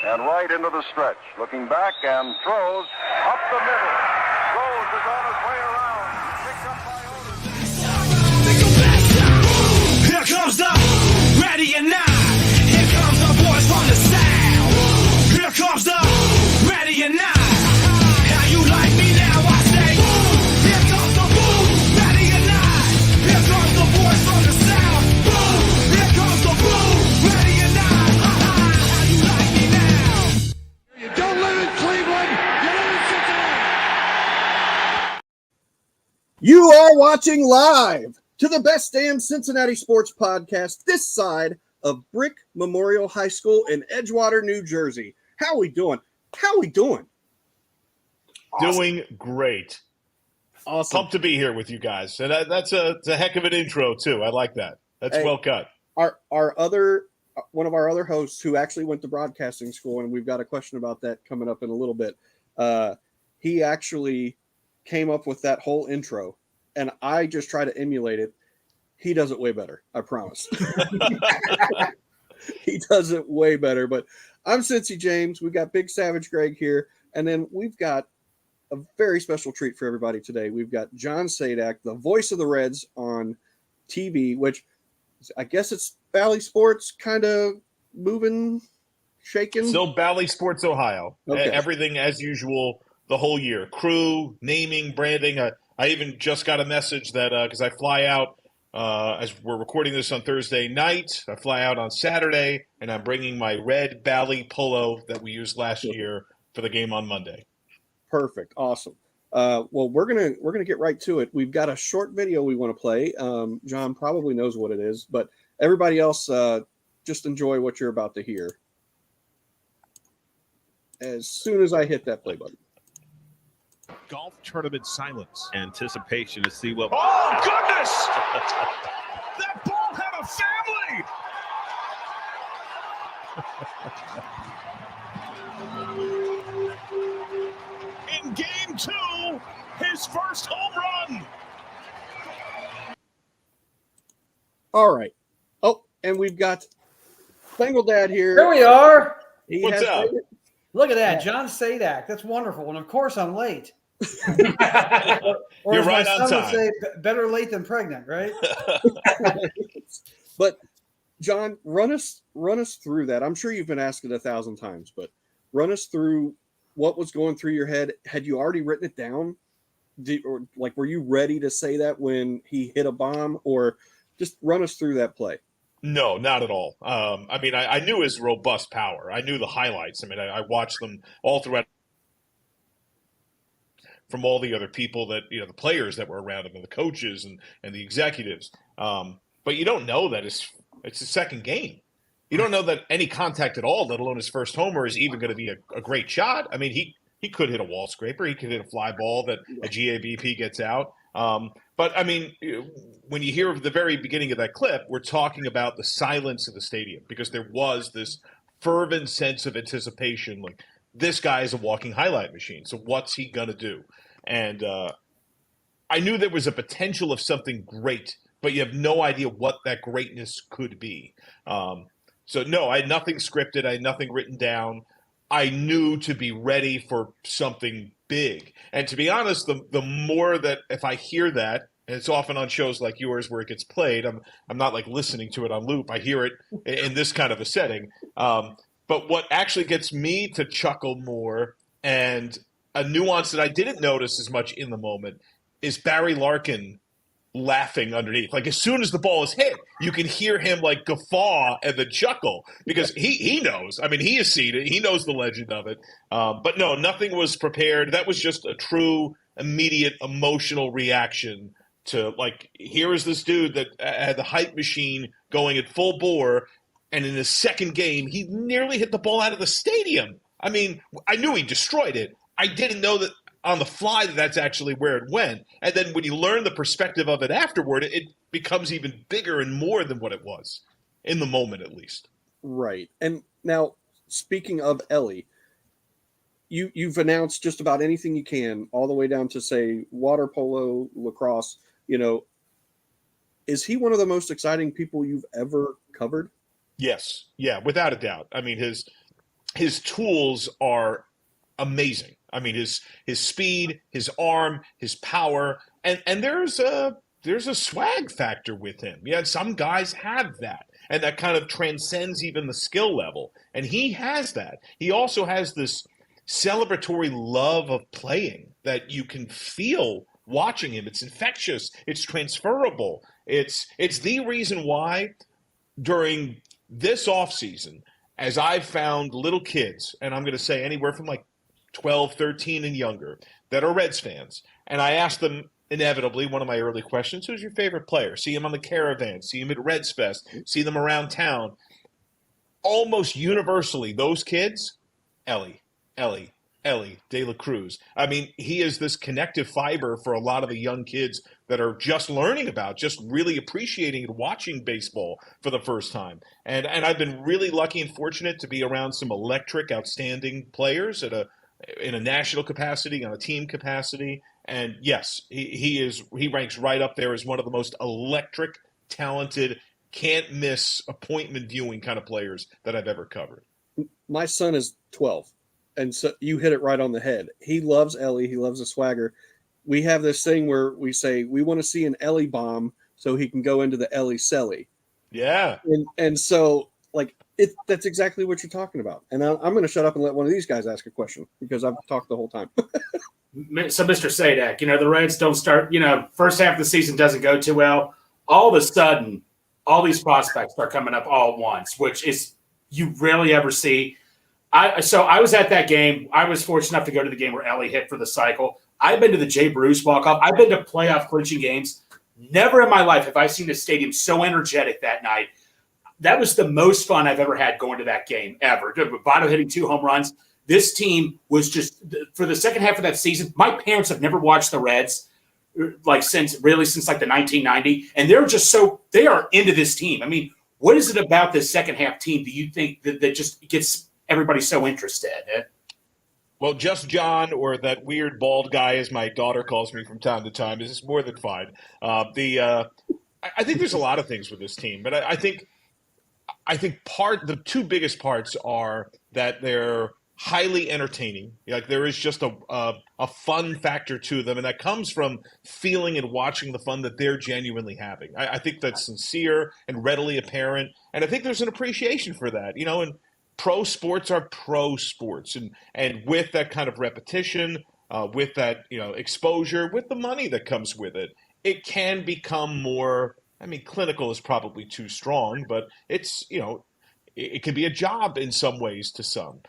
and right into the stretch. Looking back and throws up the middle. Rose is on his way around. Picked up by Otis. Here comes the ready or not. Here comes the boys from the south. Here comes the ready or not. How you like me now? I say, here comes the boom, ready or not. Here comes the boys from the south. Boom, here comes the boom, ready or not. How you like me now? You don't live in Cleveland, you live in Cincinnati. You are watching live to the best damn Cincinnati sports podcast this side of Brick Memorial High School in Edgewater, New Jersey. How we doing? Awesome. Doing great. Awesome. Pumped to be here with you guys. And that's a heck of an intro, too. I like that. That's Hey, well cut. One of our other hosts who actually went to broadcasting school, and we've got a question about that coming up in a little bit. He actually came up with that whole intro, and I just try to emulate it. He does it way better, I promise. He does it way better. But I'm Cincy James. We've got Big Savage Greg here, and then we've got a very special treat for everybody today. We've got John Sadak, the voice of the Reds on TV, which I guess it's Valley Sports kind of moving, shaking. Still Valley Sports Ohio. Okay. Everything as usual the whole year. Crew, naming, branding. I even just got a message that because I fly out as we're recording this on Thursday night. I fly out on Saturday, and I'm bringing my red Valley polo that we used last year for the game on Monday. Perfect. Awesome. Well, we're gonna get right to it. We've got a short video we want to play. John probably knows what it is, but everybody else just enjoy what you're about to hear. As soon as I hit that play button. Golf tournament silence. Anticipation to see what. Oh, goodness! That ball had a family! In game 2, his first home run! All right. Oh, and we've got Bengal Dad here. Here we are. He What's has up? made it. Look at that, John Sadak. That's wonderful. And of course, I'm late. Or You're as my right on son would time. say, better late than pregnant, right? But John, run us through that. I'm sure you've been asked it 1,000 times, but run us through what was going through your head. Had you already written it down? Were you ready to say that when he hit a bomb, or just run us through that play? No, not at all. I knew his robust power. I knew the highlights. I watched them all throughout from all the other people that, the players that were around him and the coaches and the executives. But you don't know that it's his second game. You don't know that any contact at all, let alone his first homer, is even going to be a great shot. I mean, he could hit a wall scraper. He could hit a fly ball that a GABP gets out. But, when you hear the very beginning of that clip, we're talking about the silence of the stadium because there was this fervent sense of anticipation. Like, this guy is a walking highlight machine. So what's he going to do? And I knew there was a potential of something great, but you have no idea what that greatness could be. So, no, I had nothing scripted. I had nothing written down. I knew to be ready for something big. And to be honest, the more that if I hear that, and it's often on shows like yours where it gets played, I'm not like listening to it on loop. I hear it in this kind of a setting. But what actually gets me to chuckle more, and a nuance that I didn't notice as much in the moment, is Barry Larkin laughing underneath. Like, as soon as the ball is hit, you can hear him like guffaw and then chuckle because he knows. I mean, he has seen it. He knows the legend of it. But no, nothing was prepared. That was just a true, immediate, emotional reaction to, like, here is this dude that had the hype machine going at full bore, and in his second game, he nearly hit the ball out of the stadium. I mean, I knew he destroyed it. I didn't know that on the fly that's actually where it went. And then when you learn the perspective of it afterward, it becomes even bigger and more than what it was, in the moment at least. Right. And now, speaking of Ellie, you've announced just about anything you can, all the way down to, say, water polo, lacrosse. Is he one of the most exciting people you've ever covered? Yes. Yeah, without a doubt. I mean, his tools are amazing. I mean, his speed, his arm, his power, and there's a swag factor with him. Yeah, some guys have that, and that kind of transcends even the skill level. And he has that. He also has this celebratory love of playing that you can feel watching him. It's infectious. It's transferable. It's the reason why during this offseason, as I've found little kids, and I'm going to say anywhere from like 12, 13 and younger, that are Reds fans, and I ask them inevitably one of my early questions, who's your favorite player? See him on the Caravan, see him at Reds Fest, see them around town. Almost universally, those kids, Ellie De La Cruz. I mean, he is this connective fiber for a lot of the young kids that are just learning about, just really appreciating and watching baseball for the first time. And I've been really lucky and fortunate to be around some electric, outstanding players in a national capacity, on a team capacity. And yes, he ranks right up there as one of the most electric, talented, can't miss appointment viewing kind of players that I've ever covered. My son is 12. And so you hit it right on the head. He loves Ellie. He loves the swagger. We have this thing where we say we want to see an Ellie bomb so he can go into the Ellie Selly. Yeah. And so like that's exactly what you're talking about. And I'm going to shut up and let one of these guys ask a question because I've talked the whole time. So, Mr. Sadak, the Reds don't start, first half of the season doesn't go too well. All of a sudden, all these prospects are coming up all at once, which is you rarely ever see. So I was at that game. I was fortunate enough to go to the game where Ellie hit for the cycle. I've been to the Jay Bruce walk-off. I've been to playoff clinching games. Never in my life have I seen a stadium so energetic that night. That was the most fun I've ever had going to that game ever. Votto hitting 2 home runs. This team was just – for the second half of that season, my parents have never watched the Reds since the 1990. And they're just so – they are into this team. I mean, what is it about this second half team do you think that just gets – everybody's so interested? Well, Just John, or that weird bald guy, as my daughter calls me from time to time, is more than fine. I think there's a lot of things with this team, but I think the two biggest parts are that they're highly entertaining. Like there is just a fun factor to them, and that comes from feeling and watching the fun that they're genuinely having. I think that's sincere and readily apparent, and I think there's an appreciation for that. And pro sports are pro sports, and with that kind of repetition, with that exposure, with the money that comes with it, it can become more. I mean, clinical is probably too strong, but it's it can be a job in some ways to some.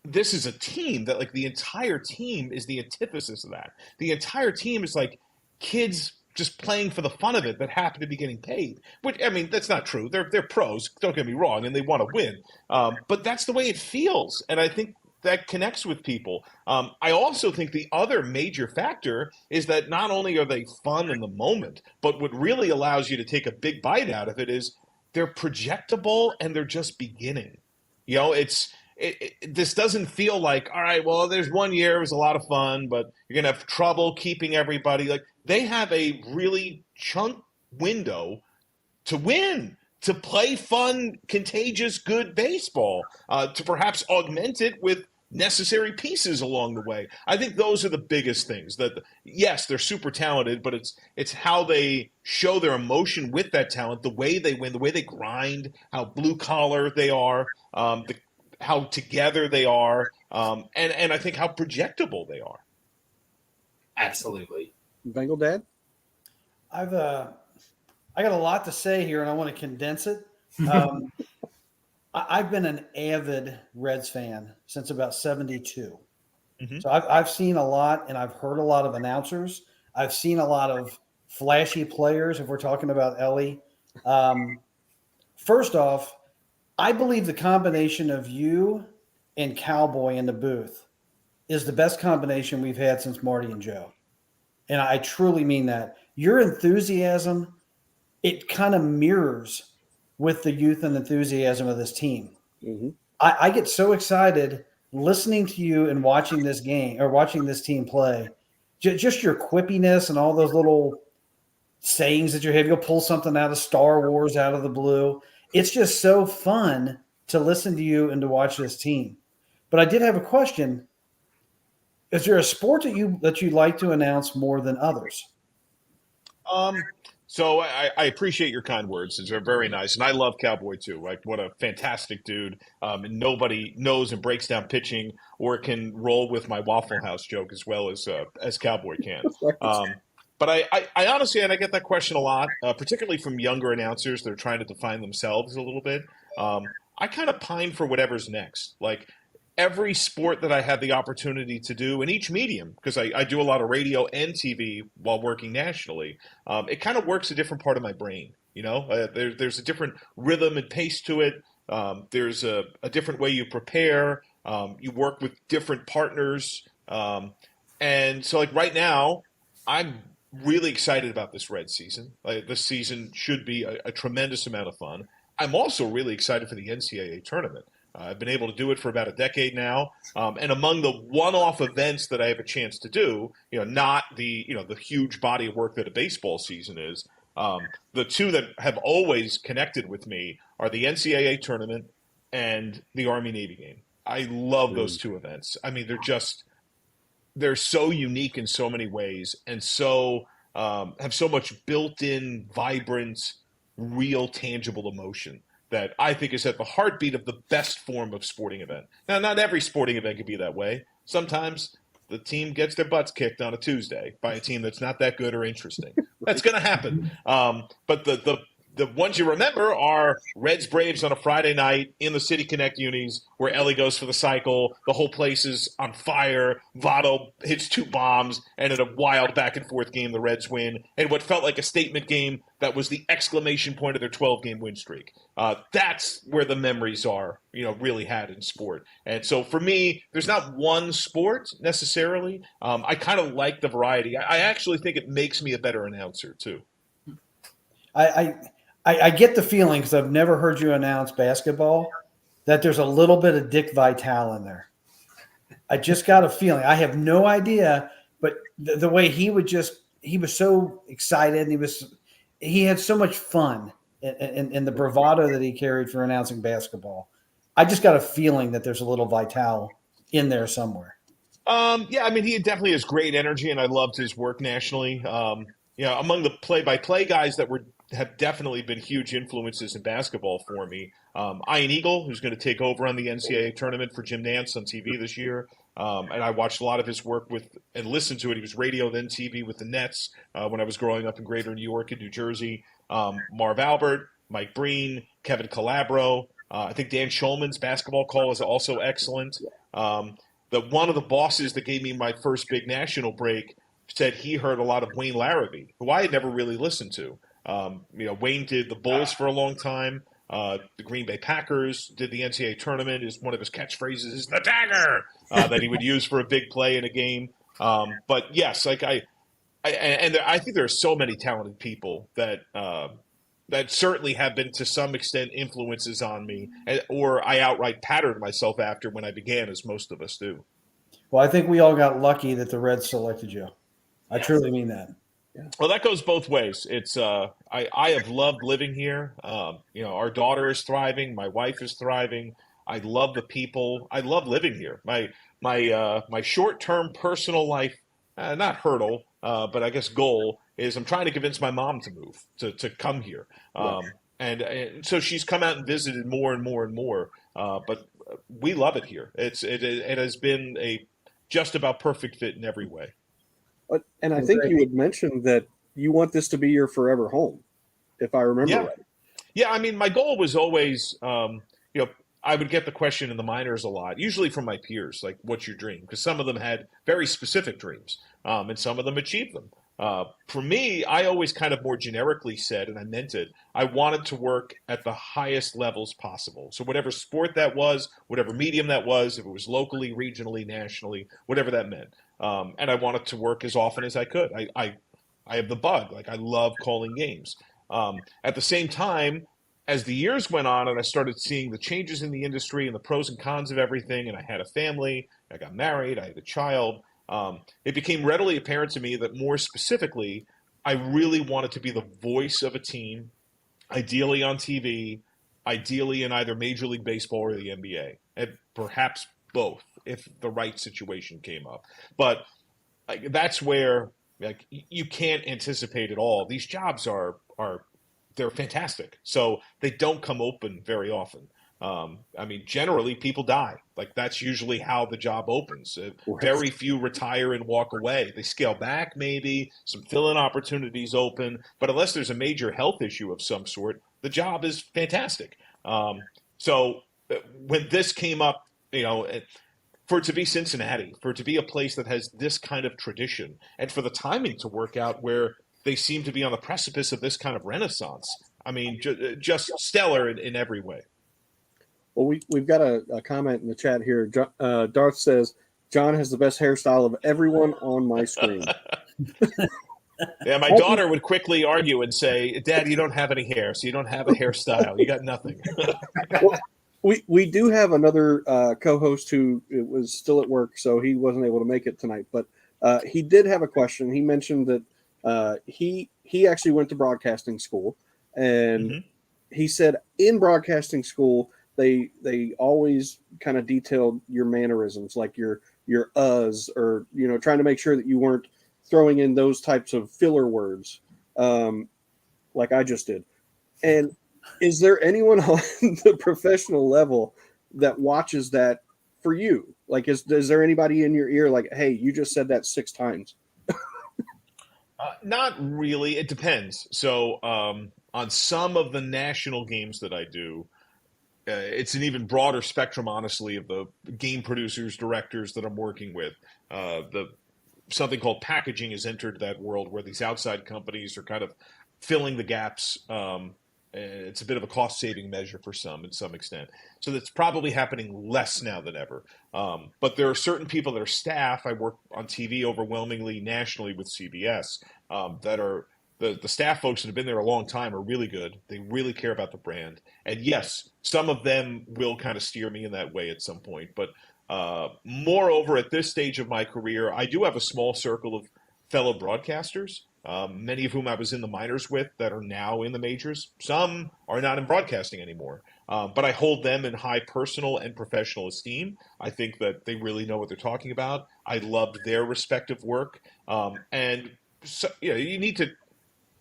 This is a team that the entire team is the antithesis of that. The entire team is like kids just playing for the fun of it that happen to be getting paid. Which, I mean, that's not true. They're pros, don't get me wrong, and they want to win. But that's the way it feels, and I think that connects with people. I also think the other major factor is that not only are they fun in the moment, but what really allows you to take a big bite out of it is they're projectable and they're just beginning. This doesn't feel like, all right, well, there's 1 year, it was a lot of fun, but you're going to have trouble keeping everybody. They have a really chunk window to win, to play fun, contagious, good baseball, to perhaps augment it with necessary pieces along the way. I think those are the biggest things. That yes, they're super talented, but it's how they show their emotion with that talent, the way they win, the way they grind, how blue collar they are, how together they are, and I think how projectable they are. Absolutely. Bengal Dad? I got a lot to say here, and I want to condense it. I've been an avid Reds fan since about 72. Mm-hmm. So I've seen a lot, and I've heard a lot of announcers. I've seen a lot of flashy players, if we're talking about Ellie. First off, I believe the combination of you and Cowboy in the booth is the best combination we've had since Marty and Joe. And I truly mean that. Your enthusiasm, it kind of mirrors with the youth and enthusiasm of this team. Mm-hmm. I get so excited listening to you and watching this game or watching this team play. Just your quippiness and all those little sayings that you have. You'll pull something out of Star Wars out of the blue. It's just so fun to listen to you and to watch this team. But I did have a question. Is there a sport that you like to announce more than others? So I appreciate your kind words. These are very nice, and I love Cowboy too. Like, what a fantastic dude! And nobody knows and breaks down pitching or can roll with my Waffle House joke as well as Cowboy can. But I honestly, and I get that question a lot, particularly from younger announcers that are trying to define themselves a little bit. I kind of pine for whatever's next. Like, every sport that I have the opportunity to do in each medium, because I do a lot of radio and TV while working nationally, it kind of works a different part of my brain. There's a different rhythm and pace to it. There's a different way you prepare. You work with different partners. And so, like, right now, I'm really excited about this Red season. This season should be a tremendous amount of fun. I'm also really excited for the NCAA tournament. I've been able to do it for about a decade now, and among the one-off events that I have a chance to do, not the huge body of work that a baseball season is, the two that have always connected with me are the NCAA tournament and the Army-Navy game. I love those two events. I mean, they're so unique in so many ways, and so have so much built-in, vibrant, real, tangible emotion that I think is at the heartbeat of the best form of sporting event. Now, not every sporting event can be that way. Sometimes the team gets their butts kicked on a Tuesday by a team that's not that good or interesting. That's going to happen. But the ones you remember are Reds Braves on a Friday night in the City Connect unis where Ellie goes for the cycle. The whole place is on fire. Votto hits 2 bombs, and in a wild back and forth game, the Reds win. And what felt like a statement game that was the exclamation point of their 12-game win streak. That's where the memories are, really had in sport. And so for me, there's not one sport necessarily. I kind of like the variety. I actually think it makes me a better announcer too. I get the feeling, because I've never heard you announce basketball, that there's a little bit of Dick Vitale in there. I just got a feeling. I have no idea, but the way he was so excited, and he had so much fun in the bravado that he carried for announcing basketball. I just got a feeling that there's a little Vitale in there somewhere. Yeah, I mean, he definitely has great energy, and I loved his work nationally. Among the play-by-play guys that have definitely been huge influences in basketball for me. Ian Eagle, who's going to take over on the NCAA tournament for Jim Nantz on TV this year. And I watched a lot of his work and listened to it. He was radio, then TV with the Nets when I was growing up in greater New York and New Jersey. Marv Albert, Mike Breen, Kevin Calabro. I think Dan Schulman's basketball call is also excellent. One of the bosses that gave me my first big national break said he heard a lot of Wayne Larrabee, who I had never really listened to. Wayne did the Bulls for a long time. The Green Bay Packers did the NCAA tournament. One of his catchphrases is the dagger that he would use for a big play in a game. But yes, like I think there are so many talented people that certainly have been to some extent influences on me, or I outright patterned myself after when I began, as most of us do. Well, I think we all got lucky that the Reds selected you. I truly mean that. Yeah. Well, that goes both ways. It's I have loved living here. Our daughter is thriving. My wife is thriving. I love the people. I love living here. My short-term personal life, not hurdle, but I guess goal is I'm trying to convince my mom to move to come here. And so she's come out and visited more and more and more. But we love it here. It has been a just about perfect fit in every way. And I think you had mentioned that you want this to be your forever home, if I remember right. Yeah, I mean, my goal was always, I would get the question in the minors a lot, usually from my peers, like, what's your dream? Because some of them had very specific dreams, and some of them achieved them. For me, I always kind of more generically said, and I meant it, I wanted to work at the highest levels possible. So whatever sport that was, whatever medium that was, if it was locally, regionally, nationally, whatever that meant. And I wanted to work as often as I could. I have the bug. Like, I love calling games. At the same time, as the years went on and I started seeing the changes in the industry and the pros and cons of everything, and I had a family, I got married, I had a child, it became readily apparent to me that more specifically, I really wanted to be the voice of a team, ideally on TV, ideally in either Major League Baseball or the NBA, and perhaps both if the right situation came up. But that's where you can't anticipate it all. These jobs are they're fantastic, so they don't come open very often. Generally people die. Like that's usually how the job opens. Very few retire and walk away. They scale back, maybe some fill-in opportunities open, but unless there's a major health issue of some sort, the job is fantastic. So when this came up, for it to be Cincinnati, for it to be a place that has this kind of tradition, and for the timing to work out where they seem to be on the precipice of this kind of renaissance, just stellar in every way. Well, we've got a comment in the chat here. Darth says, John has the best hairstyle of everyone on my screen. Yeah, my daughter would quickly argue and say, Dad, you don't have any hair, so you don't have a hairstyle. You got nothing. Well, we do have another co-host who was still at work, so he wasn't able to make it tonight. But he did have a question. He mentioned that he actually went to broadcasting school, and he said in broadcasting school, they always kind of detailed your mannerisms, like your uhs, or trying to make sure that you weren't throwing in those types of filler words, like I just did. And is there anyone on the professional level that watches that for you? Like, is there anybody in your ear like, hey, you just said that 6 times? Not really. It depends. So on some of the national games that I do, it's an even broader spectrum, honestly, of the game producers, directors that I'm working with. Something called packaging has entered that world where these outside companies are kind of filling the gaps. It's a bit of a cost-saving measure for some, in some extent. So that's probably happening less now than ever. But there are certain people that are staff. I work on TV overwhelmingly nationally with CBS that are the staff folks that have been there a long time are really good. They really care about the brand. And yes, some of them will kind of steer me in that way at some point. But moreover, at this stage of my career, I do have a small circle of fellow broadcasters, many of whom I was in the minors with that are now in the majors. Some are not in broadcasting anymore. But I hold them in high personal and professional esteem. I think that they really know what they're talking about. I loved their respective work. And so, you need to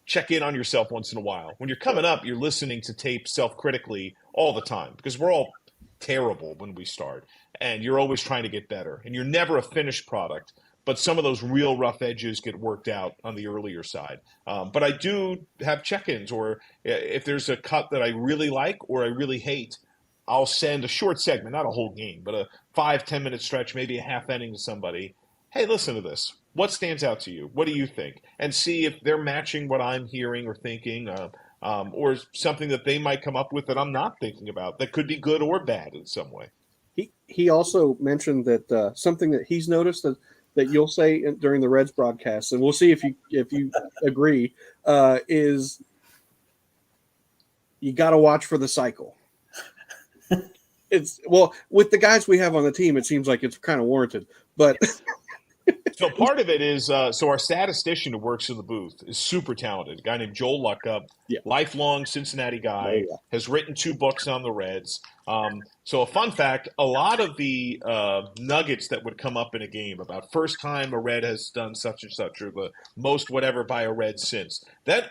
check in on yourself once in a while. When you're coming up, you're listening to tape self-critically all the time because we're all terrible when we start, and you're always trying to get better, and you're never a finished product, but some of those real rough edges get worked out on the earlier side. But I do have check-ins, or if there's a cut that I really like or I really hate, I'll send a short segment, not a whole game, but a 5-10 minute stretch, maybe a half inning to somebody. Hey, listen to this. What stands out to you? What do you think? And see if they're matching what I'm hearing or thinking, or something that they might come up with that I'm not thinking about that could be good or bad in some way. He also mentioned that something that he's noticed that you'll say during the Reds broadcast, and we'll see if you agree, is you got to watch for the cycle. With the guys we have on the team, it seems like it's kind of warranted, but. So part of it is, so our statistician who works in the booth is super talented. A guy named Joel Luckup, lifelong Cincinnati guy, has written 2 books on the Reds. So a fun fact, a lot of the nuggets that would come up in a game about first time a Red has done such and such, or the most whatever by a Red since, that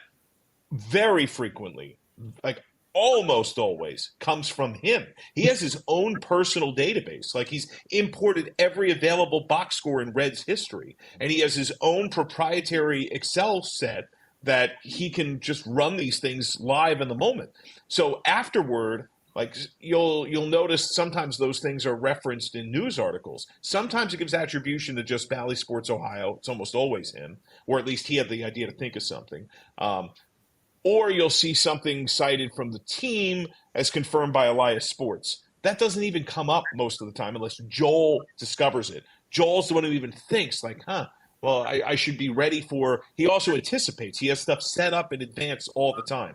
very frequently, like almost always, comes from him. He has his own personal database. Like, he's imported every available box score in Reds history, and he has his own proprietary Excel set that he can just run these things live in the moment. So afterward, like, you'll notice sometimes those things are referenced in news articles. Sometimes it gives attribution to just Bally Sports Ohio. It's almost always him, or at least he had the idea to think of something. Or you'll see something cited from the team as confirmed by Elias Sports. That doesn't even come up most of the time unless Joel discovers it. Joel's the one who even thinks, like, well, I should be ready for – he also anticipates. He has stuff set up in advance all the time.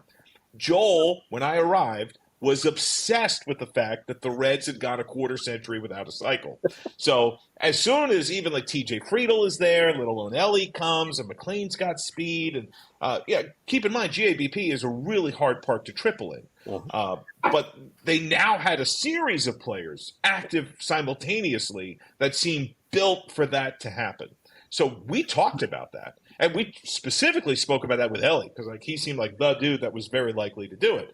Joel, when I arrived, was obsessed with the fact that the Reds had gone a quarter century without a cycle. So as soon as even like TJ Friedel is there, little Onelli comes, and McLean's got speed, and keep in mind GABP is a really hard park to triple in. But they now had a series of players active simultaneously that seemed built for that to happen. So we talked about that. And we specifically spoke about that with Ellie because like he seemed like the dude that was very likely to do it.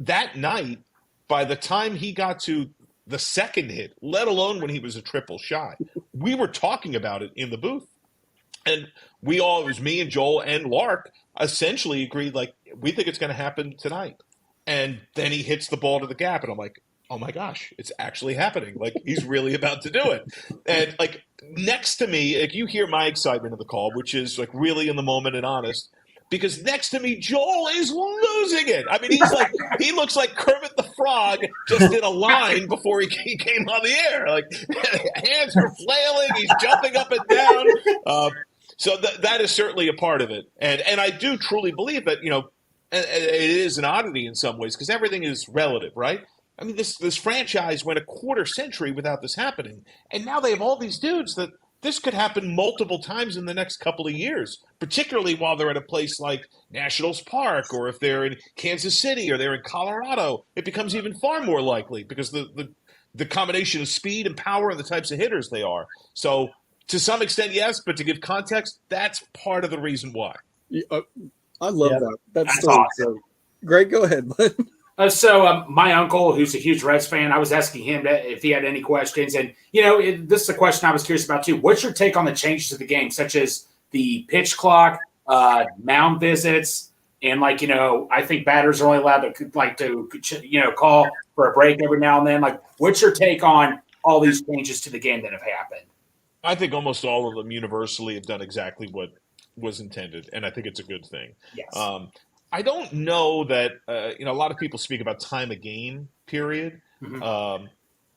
That night, by the time he got to the second hit, let alone when he was a triple shy, we were talking about it in the booth. And we all, it was me and Joel and Lark, essentially agreed, like, we think it's going to happen tonight. And then he hits the ball to the gap, and I'm like, oh my gosh, it's actually happening. Like, he's really about to do it. And, like, next to me, like, you hear my excitement of the call, which is, like, really in the moment and honest. Because next to me, Joel is losing it. I mean, he's like, he looks like Kermit the Frog just did a line before he came on the air. Like, hands are flailing, he's jumping up and down. So that is certainly a part of it. And I do truly believe that, you know, it is an oddity in some ways because everything is relative, right? I mean, this franchise went a quarter century without this happening. And now they have all these dudes that this could happen multiple times in the next couple of years, particularly while they're at a place like Nationals Park, or if they're in Kansas City or they're in Colorado, it becomes even far more likely because the combination of speed and power and the types of hitters they are. So to some extent, yes, but to give context, that's part of the reason why. I love that. That's so awesome. Greg, go ahead, bud. So my uncle, who's a huge Reds fan, I was asking him if he had any questions. And, you know, this is a question I was curious about, too. What's your take on the changes to the game, such as the pitch clock, mound visits, and, like, you know, I think batters are only allowed to call for a break every now and then. Like, what's your take on all these changes to the game that have happened? I think almost all of them universally have done exactly what was intended, and I think it's a good thing. Yes. I don't know that, a lot of people speak about time of game period. Mm-hmm.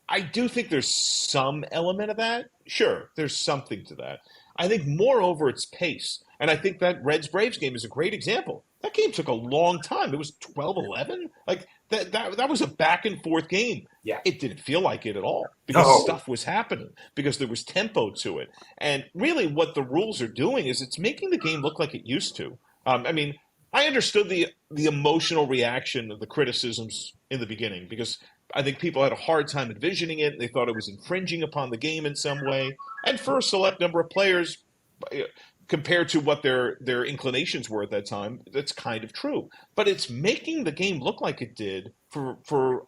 I do think there's some element of that. Sure, there's something to that. I think moreover, it's pace. And I think that Reds-Braves game is a great example. That game took a long time. It was 12-11. Like, that was a back-and-forth game. Yeah. It didn't feel like it at all because stuff was happening, because there was tempo to it. And really what the rules are doing is it's making the game look like it used to. I understood the emotional reaction of the criticisms in the beginning because I think people had a hard time envisioning it. They thought it was infringing upon the game in some way. And for a select number of players, compared to what their inclinations were at that time, that's kind of true. But it's making the game look like it did for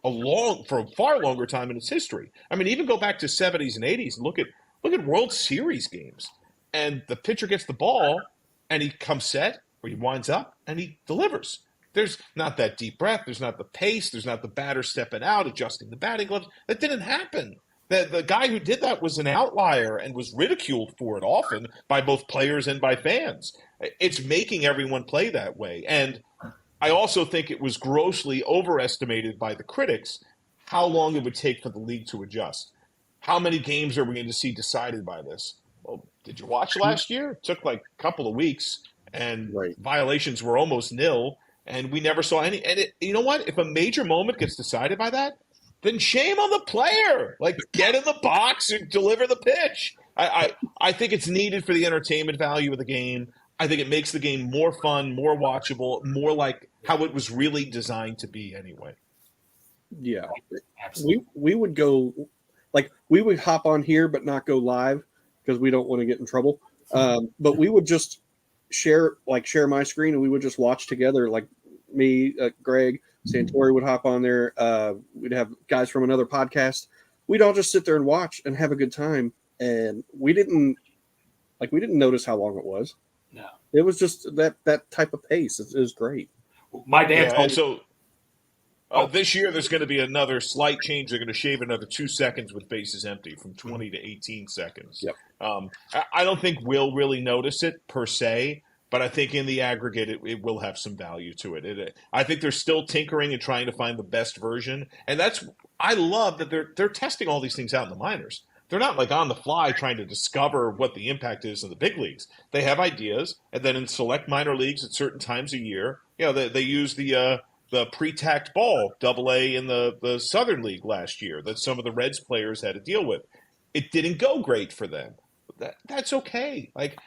a far longer time in its history. I mean, even go back to 70s and 80s and look at World Series games. And the pitcher gets the ball and he comes set, or he winds up and he delivers. There's not that deep breath. There's not the pace. There's not the batter stepping out, adjusting the batting gloves. That didn't happen. The guy who did that was an outlier and was ridiculed for it often by both players and by fans. It's making everyone play that way. And I also think it was grossly overestimated by the critics how long it would take for the league to adjust. How many games are we going to see decided by this? Well, did you watch last year? It took like a couple of weeks. And violations were almost nil, and we never saw any. And you know what? If a major moment gets decided by that, then shame on the player. Like, get in the box and deliver the pitch. I think it's needed for the entertainment value of the game. I think it makes the game more fun, more watchable, more like how it was really designed to be anyway. Yeah. We would go, like, we would hop on here but not go live because we don't want to get in trouble. But we would just share my screen and we would just watch together. Like me, Greg, Santori would hop on there. We'd have guys from another podcast. We'd all just sit there and watch and have a good time. And we didn't notice how long it was. No, it was just that type of pace. It was great. My dad told me. So this year there's going to be another slight change. They're going to shave another 2 seconds with bases empty from 20 to 18 seconds. Yep. I don't think we'll really notice it per se, but I think in the aggregate it will have some value to it. I think they're still tinkering and trying to find the best version, and I love that they're testing all these things out in the minors. They're not like on the fly trying to discover what the impact is in the big leagues. They have ideas, and then in select minor leagues at certain times a year, they use the the pre-tacked ball, AA in the Southern League last year that some of the Reds players had to deal with. It didn't go great for them. That's okay. Like,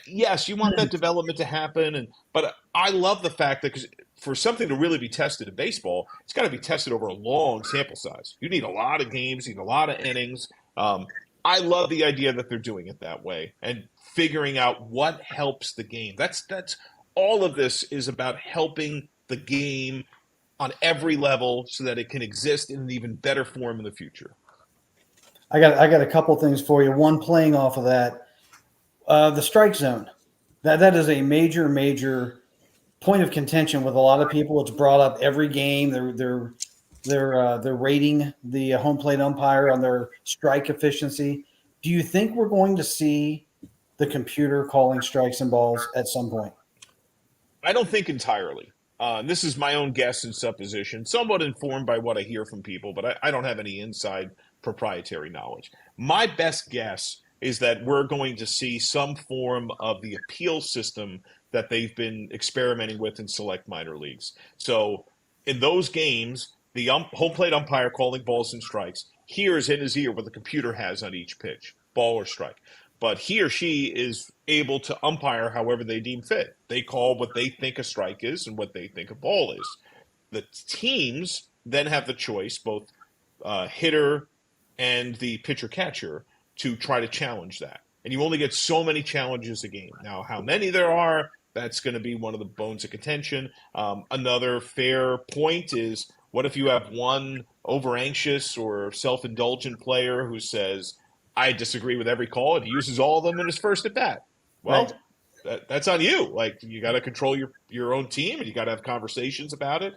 yes, you want that development to happen, but I love the fact that, because for something to really be tested in baseball, it's got to be tested over a long sample size. You need a lot of games, you need a lot of innings. I love the idea that they're doing it that way and figuring out what helps the game. That's all of this is about helping the game on every level so that it can exist in an even better form in the future. I got a couple things for you. One, playing off of that, the strike zone. That is a major point of contention with a lot of people. It's brought up every game. They're rating the home plate umpire on their strike efficiency. Do you think we're going to see the computer calling strikes and balls at some point? I don't think entirely. This is my own guess and supposition, somewhat informed by what I hear from people, but I don't have any inside proprietary knowledge. My best guess is that we're going to see some form of the appeal system that they've been experimenting with in select minor leagues. So in those games, the home plate umpire calling balls and strikes hears in his ear what the computer has on each pitch, ball or strike. But he or she is able to umpire however they deem fit. They call what they think a strike is and what they think a ball is. The teams then have the choice, both hitter and the pitcher-catcher, to try to challenge that. And you only get so many challenges a game. Now, how many there are, that's going to be one of the bones of contention. Another fair point is, what if you have one over-anxious or self-indulgent player who says, I disagree with every call, and he uses all of them in his first at bat? Well, right. That's on you. Like, you got to control your own team, and you got to have conversations about it.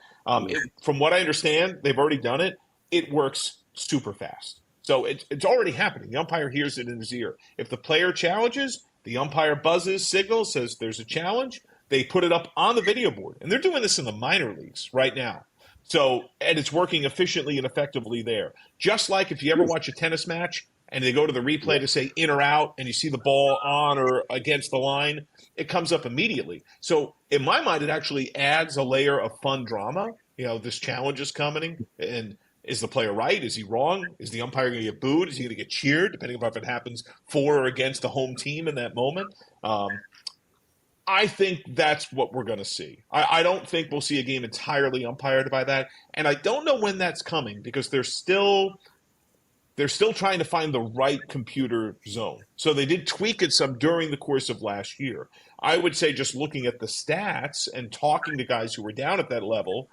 From what I understand, they've already done it. It works super fast. So it's already happening. The umpire hears it in his ear. If the player challenges, the umpire buzzes, signals, says there's a challenge. They put it up on the video board. And they're doing this in the minor leagues right now. So, and it's working efficiently and effectively there. Just like if you ever watch a tennis match and they go to the replay to say in or out, and you see the ball on or against the line, it comes up immediately. So in my mind, it actually adds a layer of fun drama. You know, this challenge is coming, and is the player right? Is he wrong? Is the umpire going to get booed? Is he going to get cheered, depending on if it happens for or against the home team in that moment? I think that's what we're going to see. I don't think we'll see a game entirely umpired by that, and I don't know when that's coming, because they're still trying to find the right computer zone. So they did tweak it some during the course of last year. I would say, just looking at the stats and talking to guys who were down at that level,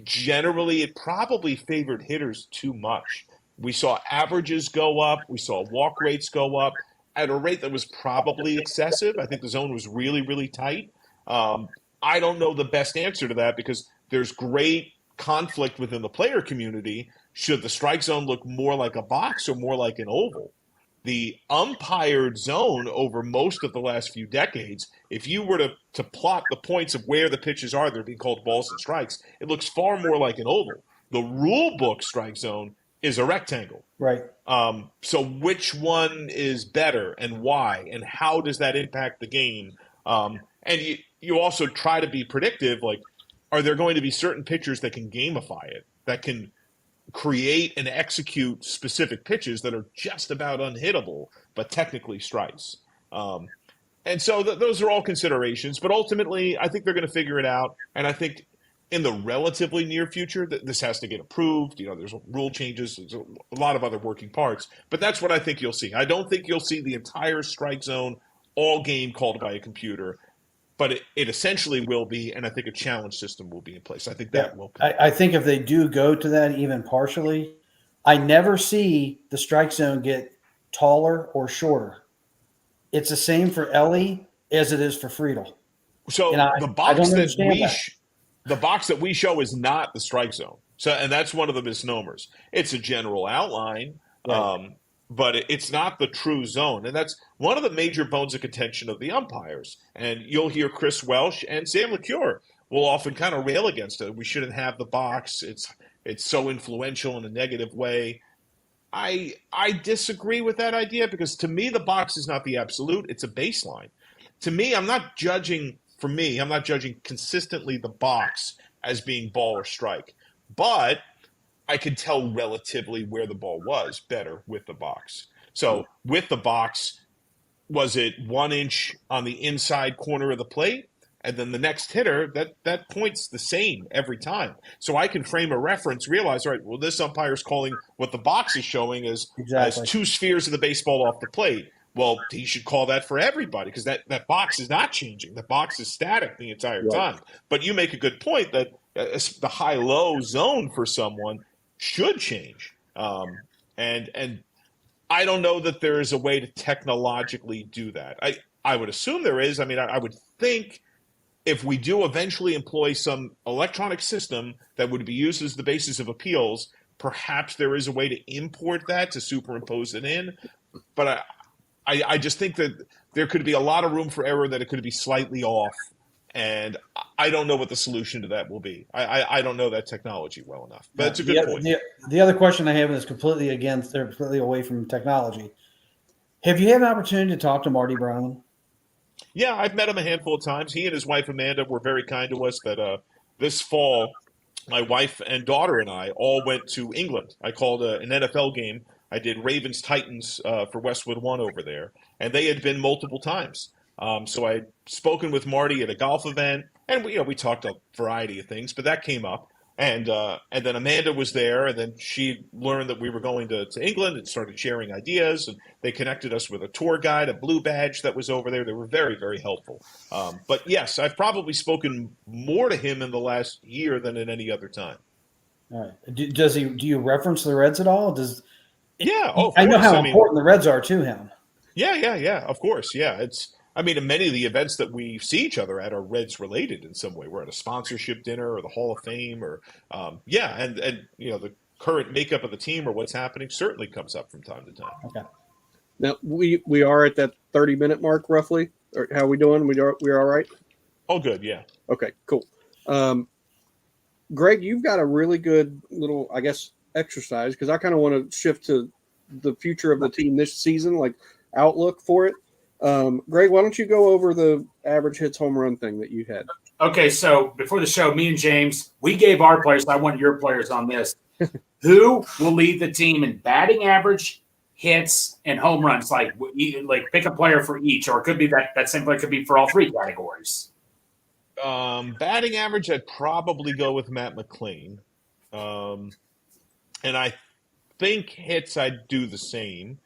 generally it probably favored hitters too much. We saw averages go up. We saw walk rates go up at a rate that was probably excessive. I think the zone was really, really tight. I don't know the best answer to that, because there's great conflict within the player community. Should the strike zone look more like a box or more like an oval? The umpired zone over most of the last few decades, if you were to plot the points of where the pitches are, they're being called balls and strikes, it looks far more like an oval. The rule book strike zone is a rectangle. Right. So which one is better, and why, and how does that impact the game? And you also try to be predictive, like, are there going to be certain pitchers that can gamify it, that can create and execute specific pitches that are just about unhittable, but technically strikes? And so those are all considerations, but ultimately I think they're going to figure it out. And I think in the relatively near future, this has to get approved. You know, there's rule changes, there's a lot of other working parts, but that's what I think you'll see. I don't think you'll see the entire strike zone all game called by a computer, but it essentially will be, and I think a challenge system will be in place. I think that will. I think if they do go to that even partially, I never see the strike zone get taller or shorter. It's the same for Ellie as it is for Friedel. So the box that we show is not the strike zone. So, and that's one of the misnomers. It's a general outline, right, but it's not the true zone. And that's one of the major bones of contention of the umpires. And you'll hear Chris Welsh and Sam LeCure will often kind of rail against it. We shouldn't have the box. It's so influential in a negative way. I disagree with that idea, because to me, the box is not the absolute. It's a baseline. To me, I'm not judging consistently the box as being ball or strike. But I could tell relatively where the ball was better with the box. So with the box, was it 1 inch on the inside corner of the plate? And then the next hitter, that point's the same every time. So I can frame a reference, realize, all right, well, this umpire's calling what the box is showing as 2 spheres of the baseball off the plate. Well, he should call that for everybody because that box is not changing. The box is static the entire time. But you make a good point that the high-low zone for someone should change. And I don't know that there is a way to technologically do that. I would assume there is. I mean, I would think if we do eventually employ some electronic system that would be used as the basis of appeals, perhaps there is a way to import that to superimpose it in. But I just think that there could be a lot of room for error, that it could be slightly off. And I don't know what the solution to that will be. I don't know that technology well enough. But it's a good point. The other question I have is completely away from technology. Have you had an opportunity to talk to Marty Brown? Yeah, I've met him a handful of times. He and his wife, Amanda, were very kind to us. That this fall, my wife and daughter and I all went to England. I called an NFL game. I did Ravens-Titans for Westwood One over there, and they had been multiple times. So I had spoken with Marty at a golf event, and we talked a variety of things, but that came up. And then Amanda was there, and then she learned that we were going to England and started sharing ideas, and they connected us with a tour guide, a blue badge that was over there. They were very, very helpful. But yes, I've probably spoken more to him in the last year than at any other time. All right. Do you reference the Reds at all? Yeah. Oh, I know how important the Reds are to him. Yeah. Of course. Yeah. Many of the events that we see each other at are Reds related in some way. We're at a sponsorship dinner or the Hall of Fame or, and the current makeup of the team or what's happening certainly comes up from time to time. Okay. Now we are at that 30-minute mark roughly. Or how are we doing? We're all right? Oh, good. Yeah. Okay, cool. Greg, you've got a really good little, I guess, exercise because I kind of want to shift to the future of the team this season, like outlook for it. Greg, why don't you go over the average hits home run thing that you had? Okay, so before the show, me and James, we gave our players, I want your players on this. Who will lead the team in batting average, hits, and home runs? Like pick a player for each, or it could be that same player could be for all 3 categories. Batting average, I'd probably go with Matt McClain. And I think hits, I'd do the same.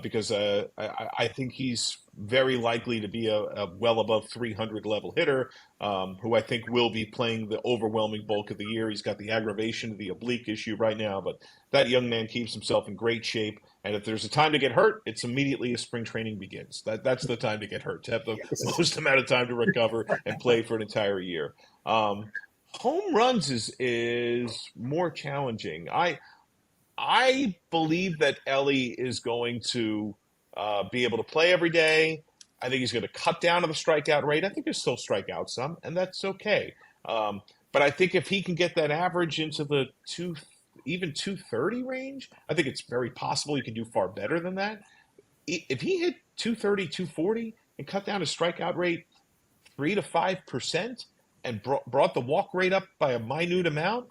Because I think he's very likely to be a well above 300 level hitter, who I think will be playing the overwhelming bulk of the year. He's got the aggravation of the oblique issue right now, but that young man keeps himself in great shape. And if there's a time to get hurt, it's immediately as spring training begins. That's the time to get hurt, to have the most amount of time to recover and play for an entire year. Home runs is more challenging. I believe that Ellie is going to be able to play every day. I think he's going to cut down on the strikeout rate. I think he'll still strike out some, and that's okay. But I think if he can get that average into the 230 range, I think it's very possible he can do far better than that. If he hit 230, 240 and cut down his strikeout rate 3 to 5% and brought the walk rate up by a minute amount,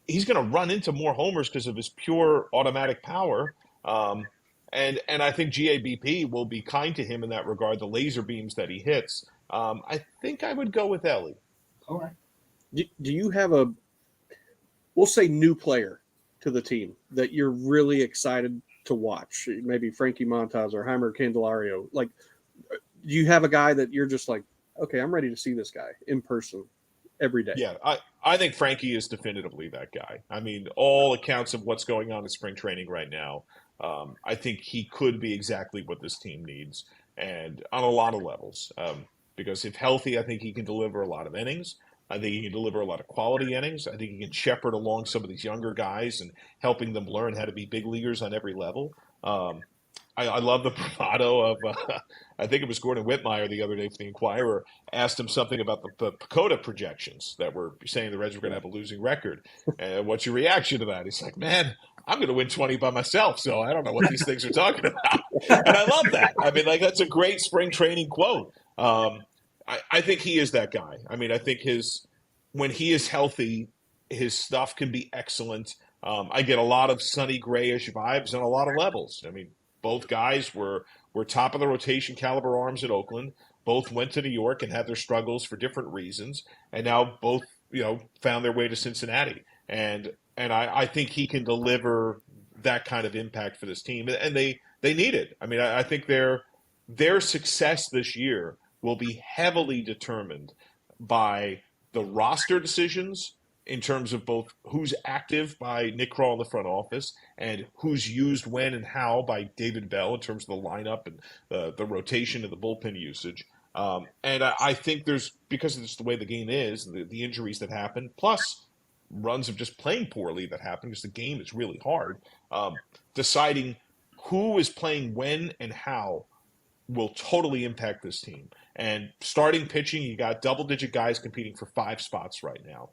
he's going to run into more homers because of his pure automatic power. And I think GABP will be kind to him in that regard, the laser beams that he hits. I think I would go with Ellie. All right. Do you have we'll say new player to the team that you're really excited to watch? Maybe Frankie Montas or Heimer Candelario. Like, do you have a guy that you're just like, okay, I'm ready to see this guy in person every day? Yeah, I think Frankie is definitively that guy. I mean, all accounts of what's going on in spring training right now, I think he could be exactly what this team needs, and on a lot of levels. Because if healthy, I think he can deliver a lot of innings. I think he can deliver a lot of quality innings. I think he can shepherd along some of these younger guys and helping them learn how to be big leaguers on every level. I love the bravado of, I think it was Gordon Whitmire the other day for the Inquirer, asked him something about the PECOTA projections that were saying the Reds were going to have a losing record. And what's your reaction to that? He's like, man, I'm going to win 20 by myself, so I don't know what these things are talking about. And I love that. I mean, like, that's a great spring training quote. I think he is that guy. I mean, I think his when he is healthy, his stuff can be excellent. I get a lot of Sonny Grayish vibes on a lot of levels. I mean, both guys were top of the rotation caliber arms at Oakland. Both went to New York and had their struggles for different reasons, and now both found their way to Cincinnati. And I think he can deliver that kind of impact for this team, and they need it. I mean, I think their success this year will be heavily determined by the roster decisions in terms of both who's active by Nick Kroll in the front office and who's used when and how by David Bell in terms of the lineup and the rotation and the bullpen usage. And I think because it's the way the game is, the injuries that happen, plus runs of just playing poorly that happen because the game is really hard, deciding who is playing when and how will totally impact this team. And starting pitching, you got double-digit guys competing for 5 spots right now.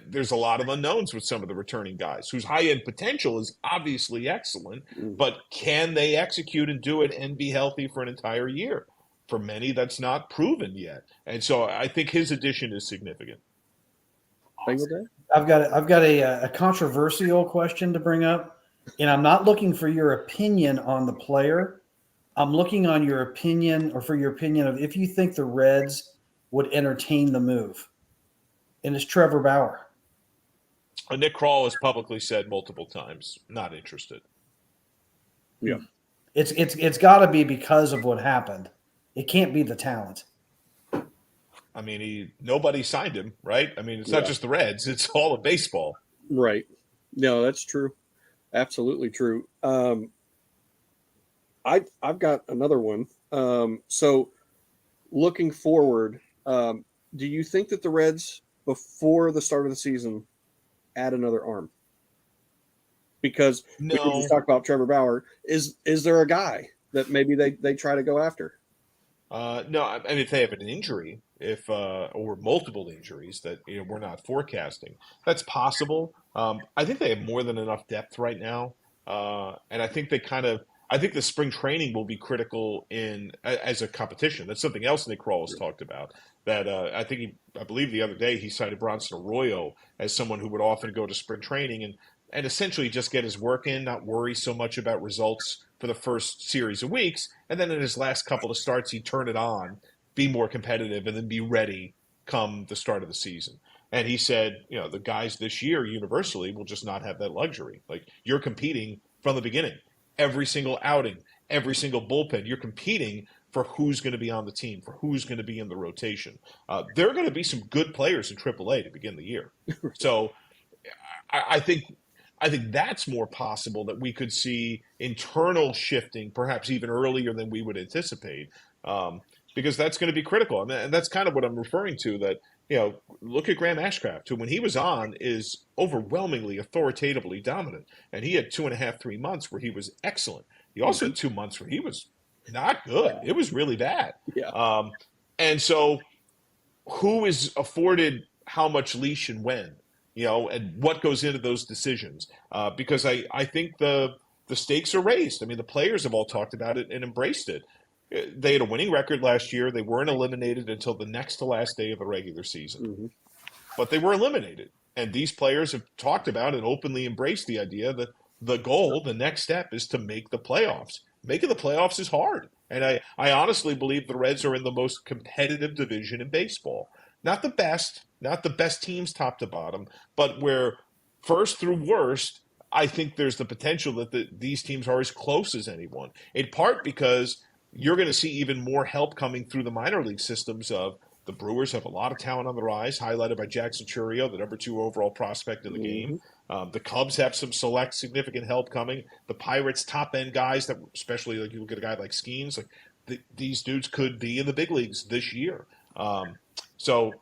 There's a lot of unknowns with some of the returning guys whose high-end potential is obviously excellent, but can they execute and do it and be healthy for an entire year? For many, that's not proven yet. And so I think his addition is significant. I've got a controversial question to bring up, and I'm not looking for your opinion on the player. I'm looking on your opinion, or for your opinion of if you think the Reds would entertain the move. And it's Trevor Bauer. Nick Kroll has publicly said multiple times, not interested. Yeah. It's got to be because of what happened. It can't be the talent. I mean, nobody signed him, right? I mean, it's not just the Reds; it's all of baseball. Right. No, that's true. Absolutely true. I've got another one. So, looking forward, do you think that the Reds, before the start of the season, add another arm? Because we just talked about Trevor Bauer. Is there a guy that maybe they try to go after? No, I mean, if they have an injury, or multiple injuries that we're not forecasting, that's possible. I think they have more than enough depth right now, and I think I think the spring training will be critical as a competition. That's something else Nick Kroll has talked about. That I believe the other day he cited Bronson Arroyo as someone who would often go to spring training and essentially just get his work in, not worry so much about results for the first series of weeks, and then in his last couple of starts he'd turn it on, be more competitive, and then be ready come the start of the season. And he said, the guys this year universally will just not have that luxury. Like, you're competing from the beginning. Every single outing, every single bullpen, you're competing for who's going to be on the team, for who's going to be in the rotation. There are going to be some good players in AAA to begin the year. So I think that's more possible, that we could see internal shifting perhaps even earlier than we would anticipate, because that's going to be critical. And that's kind of what I'm referring to, that, look at Graham Ashcraft, who when he was on is overwhelmingly authoritatively dominant. And he had 2.5, 3 months where he was excellent. He also had 2 months where he was not good. It was really bad. Yeah. And so who is afforded how much leash and when? And what goes into those decisions? Because I think the stakes are raised. I mean, the players have all talked about it and embraced it. They had a winning record last year. They weren't eliminated until the next to last day of the regular season. But they were eliminated. And these players have talked about and openly embraced the idea that the goal, the next step, is to make the playoffs. Making the playoffs is hard. And I honestly believe the Reds are in the most competitive division in baseball. Not the best teams top to bottom, but where first through worst, I think there's the potential that these teams are as close as anyone, in part because you're going to see even more help coming through the minor league systems. Of the Brewers have a lot of talent on the rise, highlighted by Jackson Chourio, the number 2 overall prospect in the game. The Cubs have some select significant help coming. The Pirates top-end guys, that especially like you look at a guy like Skeens, these dudes could be in the big leagues this year. So,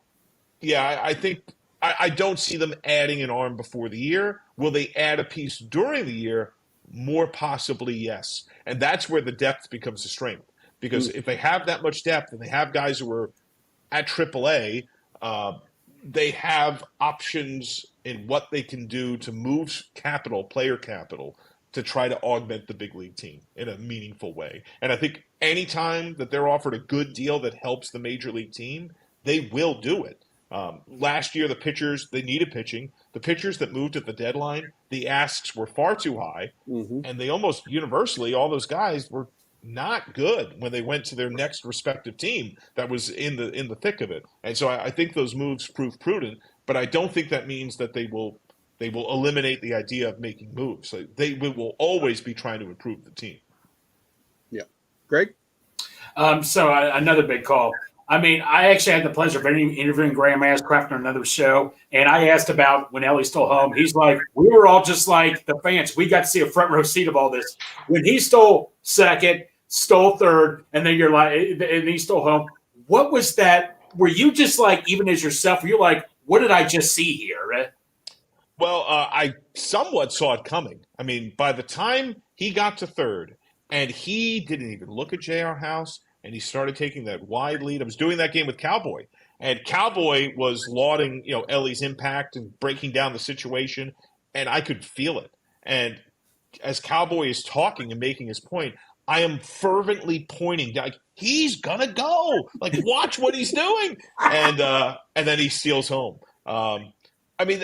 yeah, I think I don't see them adding an arm before the year. Will they add a piece during the year? More possibly, yes. And that's where the depth becomes a strength. Because if they have that much depth and they have guys who are at AAA, they have options in what they can do to move capital, player capital, to try to augment the big league team in a meaningful way. And I think anytime that they're offered a good deal that helps the major league team, they will do it. Last year, the pitchers, they needed pitching. The pitchers that moved at the deadline, the asks were far too high, and they almost universally, all those guys were not good when they went to their next respective team that was in the thick of it. And so I think those moves prove prudent, but I don't think that means that they will eliminate the idea of making moves. Like, they will always be trying to improve the team. Yeah. Greg? So another big call. I mean, I actually had the pleasure of interviewing Graham Ashcraft on another show, and I asked about when Ellie stole home. He's like, we were all just like the fans. We got to see a front row seat of all this. When he stole second, stole third, and then you're like, and he stole home. What was that? Were you just like, even as yourself, were you like, what did I just see here? Right? Well, I somewhat saw it coming. I mean, by the time he got to third, and he didn't even look at J.R. House, and he started taking that wide lead. I was doing that game with Cowboy, and Cowboy was lauding, Ellie's impact and breaking down the situation, and I could feel it. And as Cowboy is talking and making his point, I am fervently pointing, like, he's gonna go. Like, watch what he's doing. And then he steals home. I mean,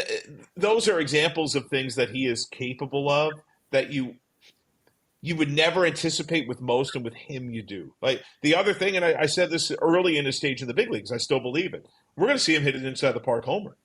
those are examples of things that he is capable of that you would never anticipate with most, and with him you do. Like, the other thing, and I said this early in his stage in the big leagues, I still believe it. We're going to see him hit an inside the park homer.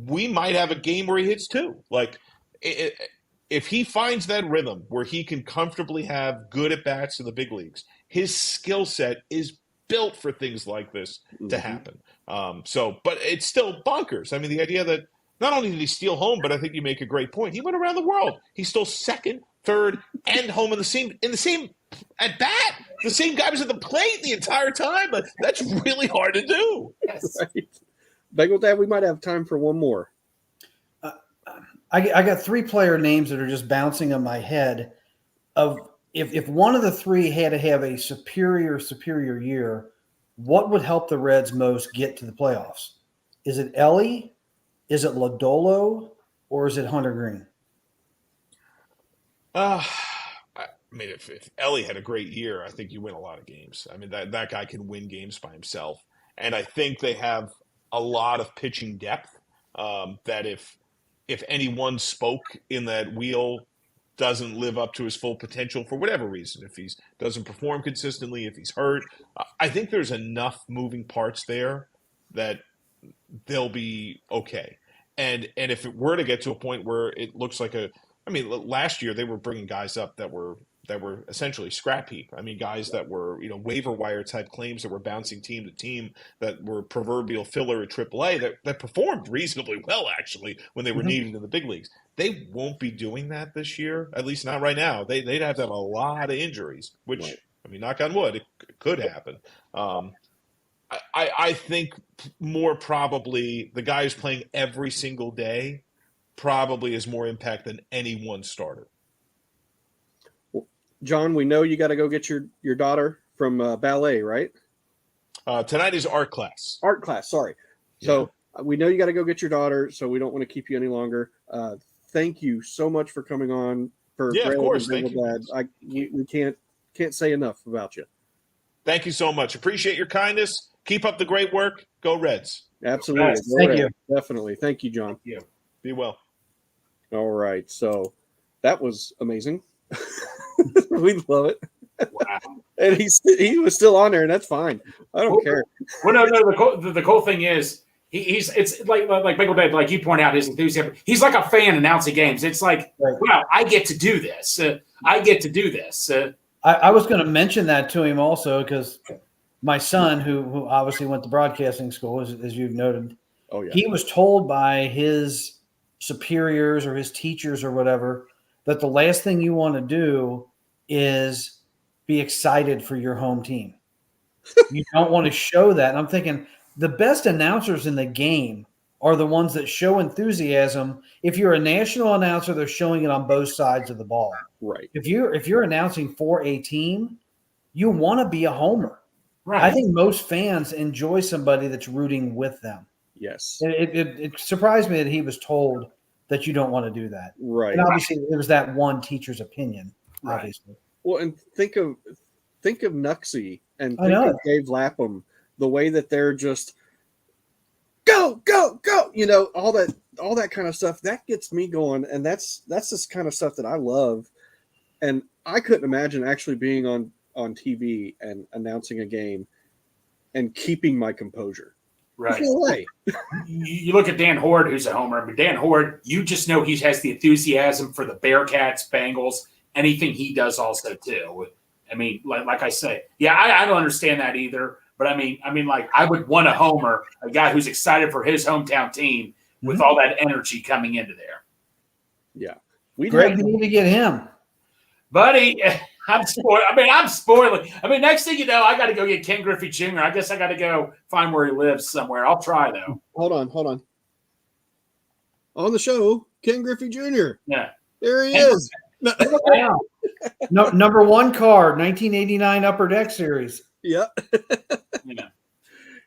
We might have a game where he hits two. Like, if he finds that rhythm where he can comfortably have good at-bats in the big leagues, his skill set is built for things like this to happen. But it's still bonkers. I mean, the idea that not only did he steal home, but I think you make a great point. He went around the world. He stole second, third, and home in the same at bat. The same guy was at the plate the entire time. But that's really hard to do. Yes. Right. Bagel Dad, we might have time for one more. I got 3 player names that are just bouncing on my head. Of if one of the 3 had to have a superior year, what would help the Reds most get to the playoffs? Is it Ellie? Is it Lodolo? Or is it Hunter Green? I mean, if Ellie had a great year, I think you win a lot of games. I mean, that guy can win games by himself. And I think they have a lot of pitching depth that if anyone spoke in that wheel doesn't live up to his full potential for whatever reason, if he doesn't perform consistently, if he's hurt, I think there's enough moving parts there that they'll be okay. And if it were to get to a point where it looks like last year they were bringing guys up that were essentially scrap heap. I mean, guys that were, waiver wire type claims that were bouncing team to team, that were proverbial filler at AAA that performed reasonably well, actually, when they were needed in the big leagues. They won't be doing that this year, at least not right now. They'd have to have a lot of injuries, which, right. I mean, knock on wood, it could happen. I think more probably the guy who's playing every single day probably has more impact than any one starter. John, we know you got to go get your daughter from ballet, right? Tonight is art class. Art class, sorry. Yeah. So we know you got to go get your daughter, so we don't want to keep you any longer. Thank you so much for coming on. Of course. Thank you. We can't say enough about you. Thank you so much. Appreciate your kindness. Keep up the great work. Go Reds. Absolutely. Yes, thank you. Definitely. Thank you, John. Thank you. Be well. All right. So that was amazing. We love it. Wow. And he was still on there, and that's fine. I don't care. Well, no. The cool thing is it's like Bagel Dad, like you point out his enthusiasm. He's like a fan announcing games. It's like, wow, I get to do this. I get to do this. I was going to mention that to him also because my son, who obviously went to broadcasting school, as you've noted, he was told by his superiors or his teachers or whatever that the last thing you want to do is be excited for your home team. You don't want to show that. And I'm thinking the best announcers in the game are the ones that show enthusiasm. If you're a national announcer, they're showing it on both sides of the ball. Right. If you're announcing for a team, you want to be a homer. Right. I think most fans enjoy somebody that's rooting with them. Yes. It surprised me that he was told that you don't want to do that. Right. And obviously it was that one teacher's opinion, obviously. Well, and think of Nuxie and think of Dave Lapham, the way that they're just go, all that kind of stuff. That gets me going, and that's this kind of stuff that I love. And I couldn't imagine actually being on TV and announcing a game and keeping my composure. Right. There's no way. You look at Dan Horde, who's a homer, but Dan Horde, you just know he has the enthusiasm for the Bearcats, Bengals, anything he does also too. I mean, like I say, yeah, I don't understand that either. But I mean, like I would want a homer, a guy who's excited for his hometown team with all that energy coming into there. Yeah, Greg, you need to get him, buddy. I'm spoiled. I'm spoiling. Next thing you know, I got to go get Ken Griffey Jr. I guess I got to go find where he lives somewhere. I'll try though. Hold on. On the show, Ken Griffey Jr. Yeah, there he is. No, number 1 card, 1989 Upper Deck Series. Yeah.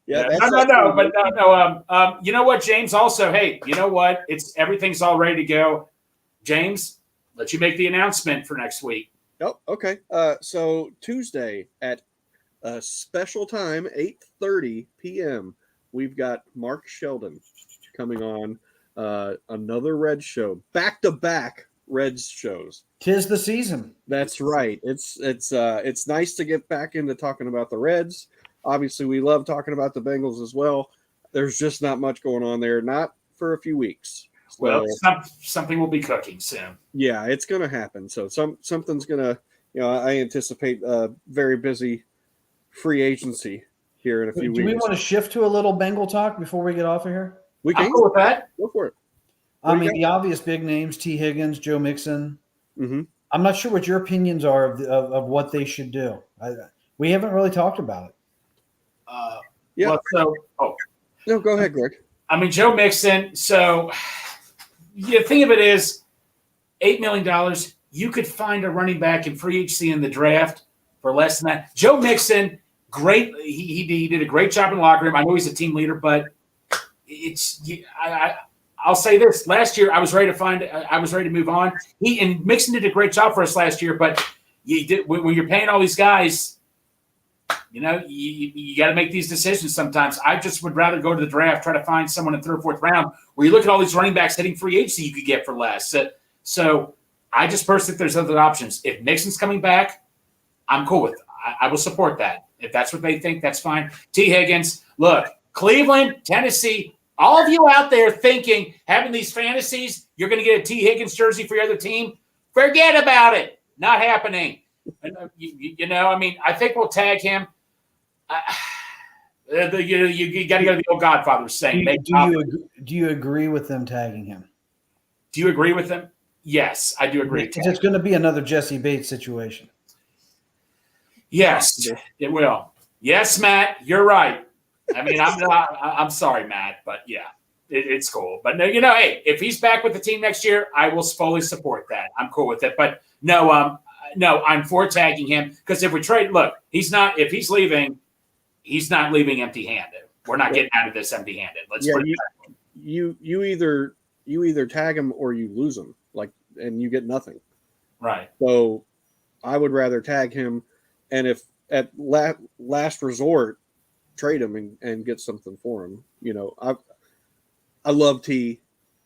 Yeah. No. You know what, James? Also, hey, you know what? Everything's all ready to go. James, let you make the announcement for next week. Oh, okay. So Tuesday at a special time, 8:30 p.m., we've got Mark Sheldon coming on another Reds show, back-to-back Reds shows. 'Tis the season. That's right. It's nice to get back into talking about the Reds. Obviously, we love talking about the Bengals as well. There's just not much going on there, not for a few weeks. So, well, something will be cooking soon. Yeah, it's going to happen. So something's going to, I anticipate a very busy free agency here in a few weeks. Do we want to shift to a little Bengal talk before we get off of here? We can. I'm cool with that. Go for it. The obvious big names, T. Higgins, Joe Mixon. Mm-hmm. I'm not sure what your opinions are of what they should do. We haven't really talked about it. Yeah. No, go ahead, Greg. Joe Mixon. So the thing of it is, $8 million, you could find a running back in free agency in the draft for less than that. Joe Mixon, great. He did a great job in the locker room. I know he's a team leader, but I'll say this: last year, I was ready to move on. Mixon did a great job for us last year, but when you're paying all these guys, you got to make these decisions sometimes. I just would rather go to the draft, try to find someone in the 3rd or 4th round where you look at all these running backs hitting free agency you could get for less. So I just personally think there's other options. If Mixon's coming back, I'm cool with it. I will support that. If that's what they think, that's fine. T. Higgins, look, Cleveland, Tennessee, all of you out there thinking, having these fantasies, you're going to get a T. Higgins jersey for your other team, forget about it. Not happening. I think we'll tag him. You got to go to the old Godfather saying. Do you agree with them tagging him? Do you agree with them? Yes, I do agree. It's going to be another Jesse Bates situation. Yes, it will. Yes, Matt, you're right. I'm sorry, Matt, but yeah, it's cool. But no, hey, if he's back with the team next year, I will fully support that. I'm cool with it. But no, I'm for tagging him because if we trade, look, if he's leaving, he's not leaving empty-handed. We're not getting out of this empty-handed. You either tag him or you lose him, and you get nothing. Right. So I would rather tag him, and if at last resort, trade him and get something for him. I love T.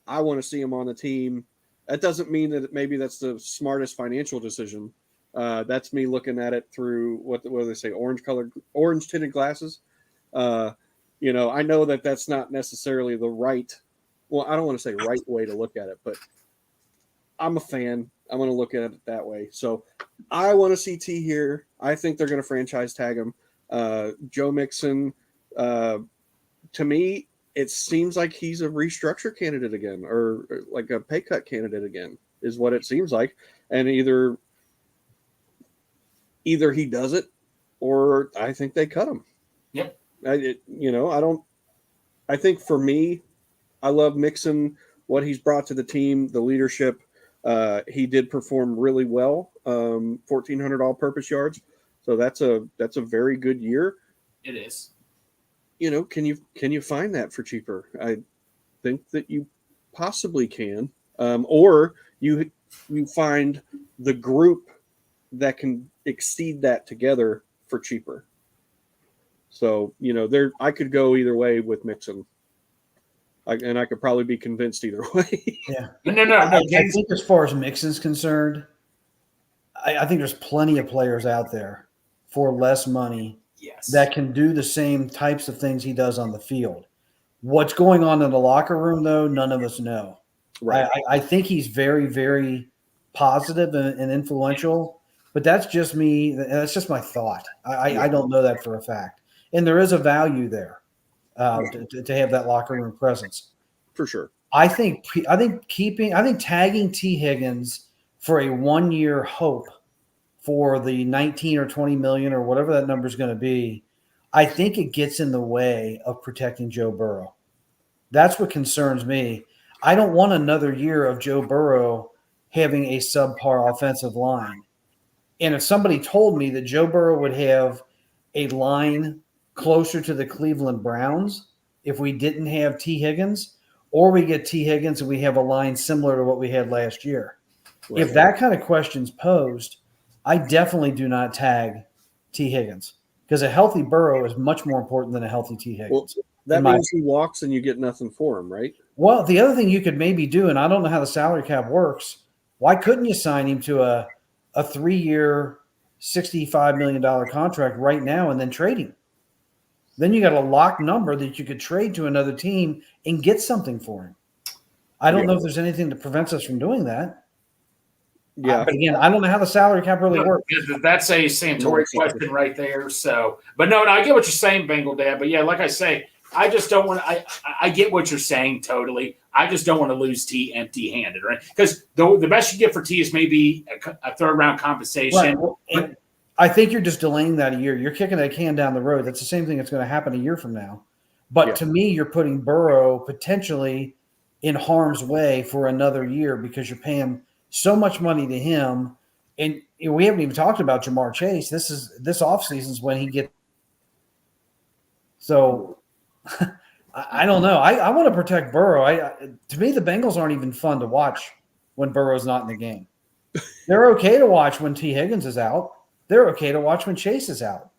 I want to see him on the team. That doesn't mean that maybe that's the smartest financial decision. That's me looking at it through what do they say, orange tinted glasses. I know that that's not necessarily the right. Well, I don't want to say right way to look at it, but I'm a fan. I'm going to look at it that way. So I want to see T here. I think they're going to franchise tag him. Joe Mixon, to me, it seems like he's a restructure candidate again, or like a pay cut candidate again, is what it seems like. And either he does it, or I think they cut him. Yep. I think for me, I love Mixon, what he's brought to the team, the leadership. He did perform really well, 1,400 all-purpose yards. So that's a very good year. It is. Can you find that for cheaper? I think that you possibly can, or you find the group that can exceed that together for cheaper. So I could go either way with Mixon. And I could probably be convinced either way. Yeah. No. I think as far as Mixon's concerned, I think there's plenty of players out there for less money Yes. that can do the same types of things he does on the field. What's going on in the locker room, though, none of us know. Right. I think he's very, very positive and influential, but that's just me. That's just my thought. I don't know that for a fact. And there is a value there to have that locker room presence. For sure. I think tagging T. Higgins for a 1 year hope for the 19 or 20 million or whatever that number is going to be, I think it gets in the way of protecting Joe Burrow. That's what concerns me. I don't want another year of Joe Burrow having a subpar offensive line. And if somebody told me that Joe Burrow would have a line closer to the Cleveland Browns if we didn't have T. Higgins, or we get T. Higgins and we have a line similar to what we had last year. Right. If that kind of question's posed, I definitely do not tag T. Higgins because a healthy Burrow is much more important than a healthy T. Higgins. Well, that means he walks and you get nothing for him, right? Well, the other thing you could maybe do, and I don't know how the salary cap works, why couldn't you sign him to a 3-year, $65 million contract right now and then trade him? Then you got a locked number that you could trade to another team and get something for him. I don't know if there's anything that prevents us from doing that. Yeah. But again, I don't know how the salary cap really works. That's a Santori question right there. So, but no, I get what you're saying, Bengal Dad. But yeah, like I say, I just don't want to. I get what you're saying totally. I just don't want to lose T empty-handed, right? Because the best you get for T is maybe a third-round compensation. Right. Well, I think you're just delaying that a year. You're kicking that can down the road. That's the same thing that's going to happen a year from now. But to me, you're putting Burrow potentially in harm's way for another year because you're paying so much money to him. And we haven't even talked about Jamar Chase. This offseason is when he gets. So I don't know. I want to protect Burrow. To me, the Bengals aren't even fun to watch when Burrow's not in the game. They're okay to watch when T. Higgins is out. They're okay to watch when Chase is out.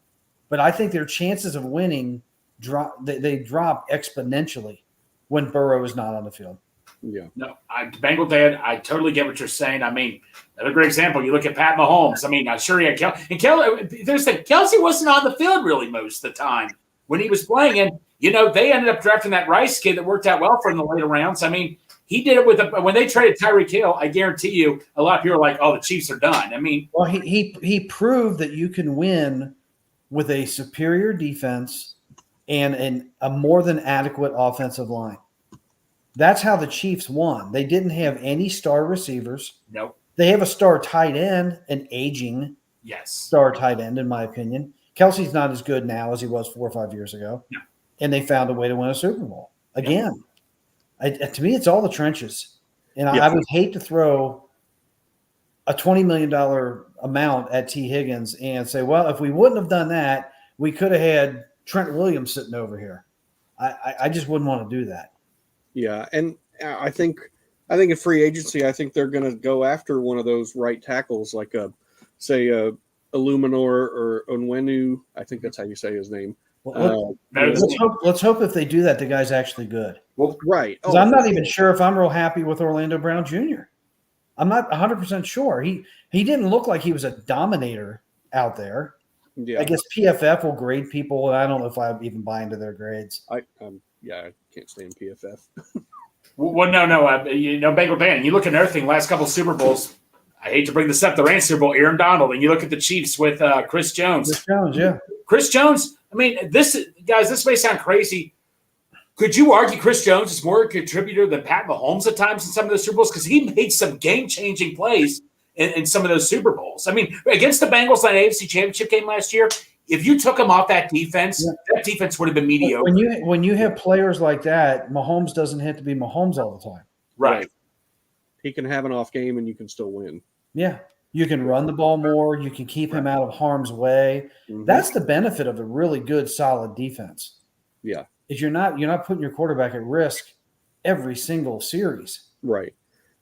But I think their chances of winning drop exponentially when Burrow is not on the field. Yeah. No, Bengal Dad, I totally get what you're saying. I mean, another great example, you look at Pat Mahomes. I mean, I'm sure he had Kelsey wasn't on the field really most of the time when he was playing. And, they ended up drafting that Rice kid that worked out well for him in the later rounds. I mean, he did it when they traded Tyreek Hill. I guarantee you, a lot of people are like, "Oh, the Chiefs are done." I mean, well, he proved that you can win with a superior defense and a more than adequate offensive line. That's how the Chiefs won. They didn't have any star receivers. Nope. They have a star tight end, an aging star tight end, in my opinion. Kelsey's not as good now as he was 4 or 5 years ago. No. And they found a way to win a Super Bowl. Again, to me, it's all the trenches. And I would hate to throw a $20 million amount at T. Higgins and say, well, if we wouldn't have done that, we could have had Trent Williams sitting over here. I just wouldn't want to do that. Yeah, and I think in free agency, I think they're going to go after one of those right tackles, like Illuminor or Onwenu. I think that's how you say his name. Well, let's hope if they do that, the guy's actually good. Well, right. Because I'm not even sure if I'm real happy with Orlando Brown Jr. I'm not 100% sure. He didn't look like he was a dominator out there. Yeah. I guess PFF will grade people, and I don't know if I even buy into their grades. I can't stand PFF. Well, no. Bengal Dan, you look at everything. Last couple of Super Bowls. I hate to bring this up. The ran Super Bowl, Aaron Donald, and you look at the Chiefs with Chris Jones. Chris Jones. I mean, this may sound crazy. Could you argue Chris Jones is more a contributor than Pat Mahomes at times in some of those Super Bowls? Because he made some game-changing plays in some of those Super Bowls. I mean, against the Bengals in the AFC Championship game last year, if you took him off that defense, that defense would have been mediocre. When you have players like that, Mahomes doesn't have to be Mahomes all the time. Right. He can have an off game and you can still win. Yeah. You can run the ball more. You can keep him out of harm's way. Mm-hmm. That's the benefit of a really good, solid defense. Yeah. Is you're not putting your quarterback at risk every single series. Right.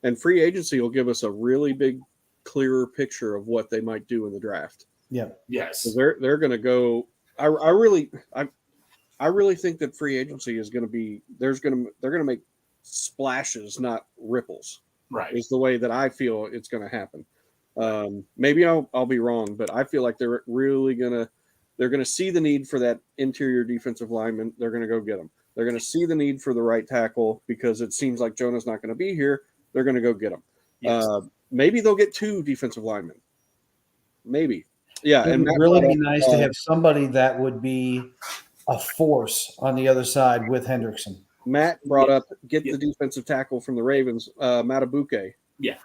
And free agency will give us a really big, clearer picture of what they might do in the draft. Yeah. Yes. So they're going to go. I really think that free agency is going to be they're going to make splashes, not ripples. Right. Is the way that I feel it's going to happen. Maybe I'll be wrong, but I feel like they're going to see the need for that interior defensive lineman. They're going to go get them. They're going to see the need for the right tackle because it seems like Jonah's not going to be here. They're going to go get him. Yes. Maybe they'll get 2 defensive linemen. Maybe. Yeah. It And would really be nice to have somebody that would be a force on the other side with Hendrickson. Matt brought up the defensive tackle from the Ravens, Matabuke. Yeah.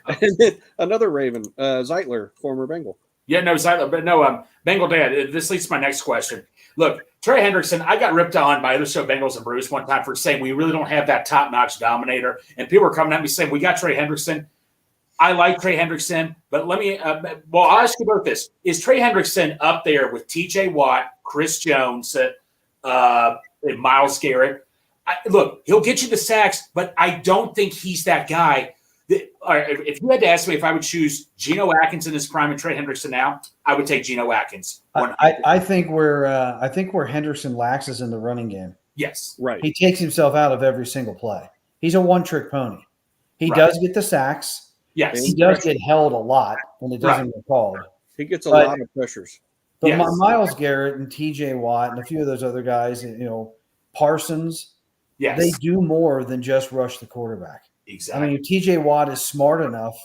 And then another Raven, Zeitler, former Bengal. Yeah, no, Zeitler, but no, Bengal Dad. This leads to my next question. Look, Trey Hendrickson, I got ripped on by other show Bengals and Bruce one time for saying we really don't have that top-notch dominator. And people were coming at me saying, we got Trey Hendrickson. I like Trey Hendrickson, but let me I'll ask you about this. Is Trey Hendrickson up there with TJ Watt, Chris Jones, and Myles Garrett? Look, he'll get you the sacks, but I don't think he's that guy. If you had to ask me if I would choose Geno Atkins in his prime and Trey Hendrickson now, I would take Geno Atkins. I think where Hendrickson lacks is in the running game. Yes. Right. He takes himself out of every single play. He's a one-trick pony. He does get the sacks. Yes. He does get held a lot when it doesn't get called. He gets a lot of pressures. But Myles Garrett and TJ Watt and a few of those other guys, Parsons, they do more than just rush the quarterback. Exactly. I mean, TJ Watt is smart enough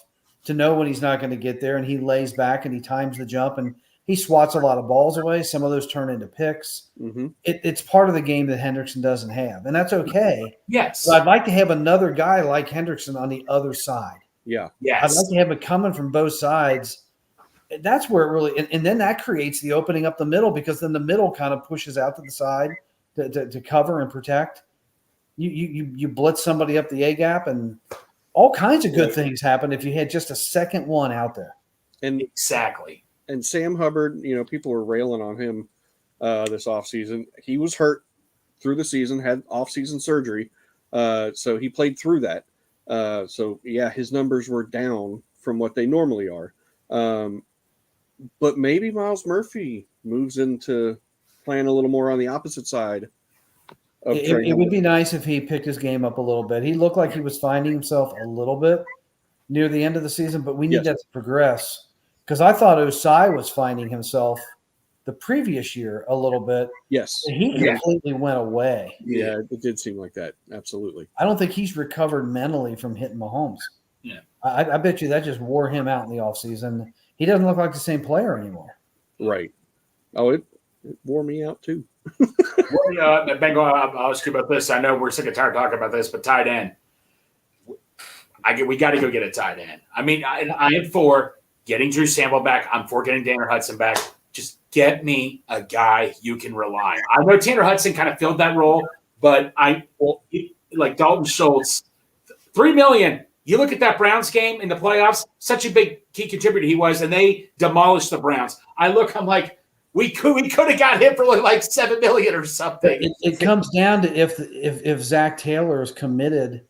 to know when he's not going to get there, and he lays back and he times the jump and he swats a lot of balls away. Some of those turn into picks. Mm-hmm. It's part of the game that Hendrickson doesn't have, and that's okay. Yes. But I'd like to have another guy like Hendrickson on the other side. Yeah. Yes. I'd like to have it coming from both sides. That's where it really – and then that creates the opening up the middle because then the middle kind of pushes out to the side to cover and protect. You blitz somebody up the A-gap, and all kinds of good things happen if you had just a second one out there. And exactly. And Sam Hubbard, people were railing on him this offseason. He was hurt through the season, had off-season surgery, so he played through that. His numbers were down from what they normally are. But maybe Miles Murphy moves into playing a little more on the opposite side. It would be nice if he picked his game up a little bit. He looked like he was finding himself a little bit near the end of the season, but we need that to progress. Because I thought Osai was finding himself the previous year a little bit. Yes. And he completely went away. Yeah, it did seem like that. Absolutely. I don't think he's recovered mentally from hitting Mahomes. Yeah. I bet you that just wore him out in the offseason. He doesn't look like the same player anymore. Right. Oh, it wore me out too. Bengal, I'll ask you about this. I know we're sick and tired of talking about this, but tight end. We got to go get a tight end. I mean, I am for getting Drew Sample back. I'm for getting Tanner Hudson back. Just get me a guy you can rely on. I know Tanner Hudson kind of filled that role, but like Dalton Schultz, $3 million. You look at that Browns game in the playoffs, such a big key contributor he was, and they demolished the Browns. I'm like, we could have got him for like $7 million or something. It comes down to if Zach Taylor is committed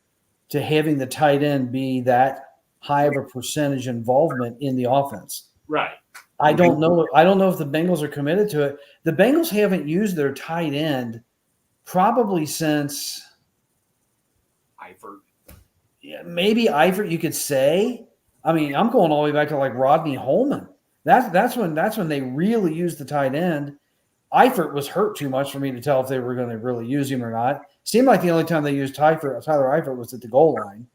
to having the tight end be that high of a percentage involvement in the offense. Right. I don't know. I don't know if the Bengals are committed to it. The Bengals haven't used their tight end probably since Eifert. Yeah, maybe Eifert, you could say. I mean, I'm going all the way back to like Rodney Holman. That's when they really used the tight end. Eifert was hurt too much for me to tell if they were going to really use him or not. Seemed like the only time they used Tyler Eifert was at the goal line.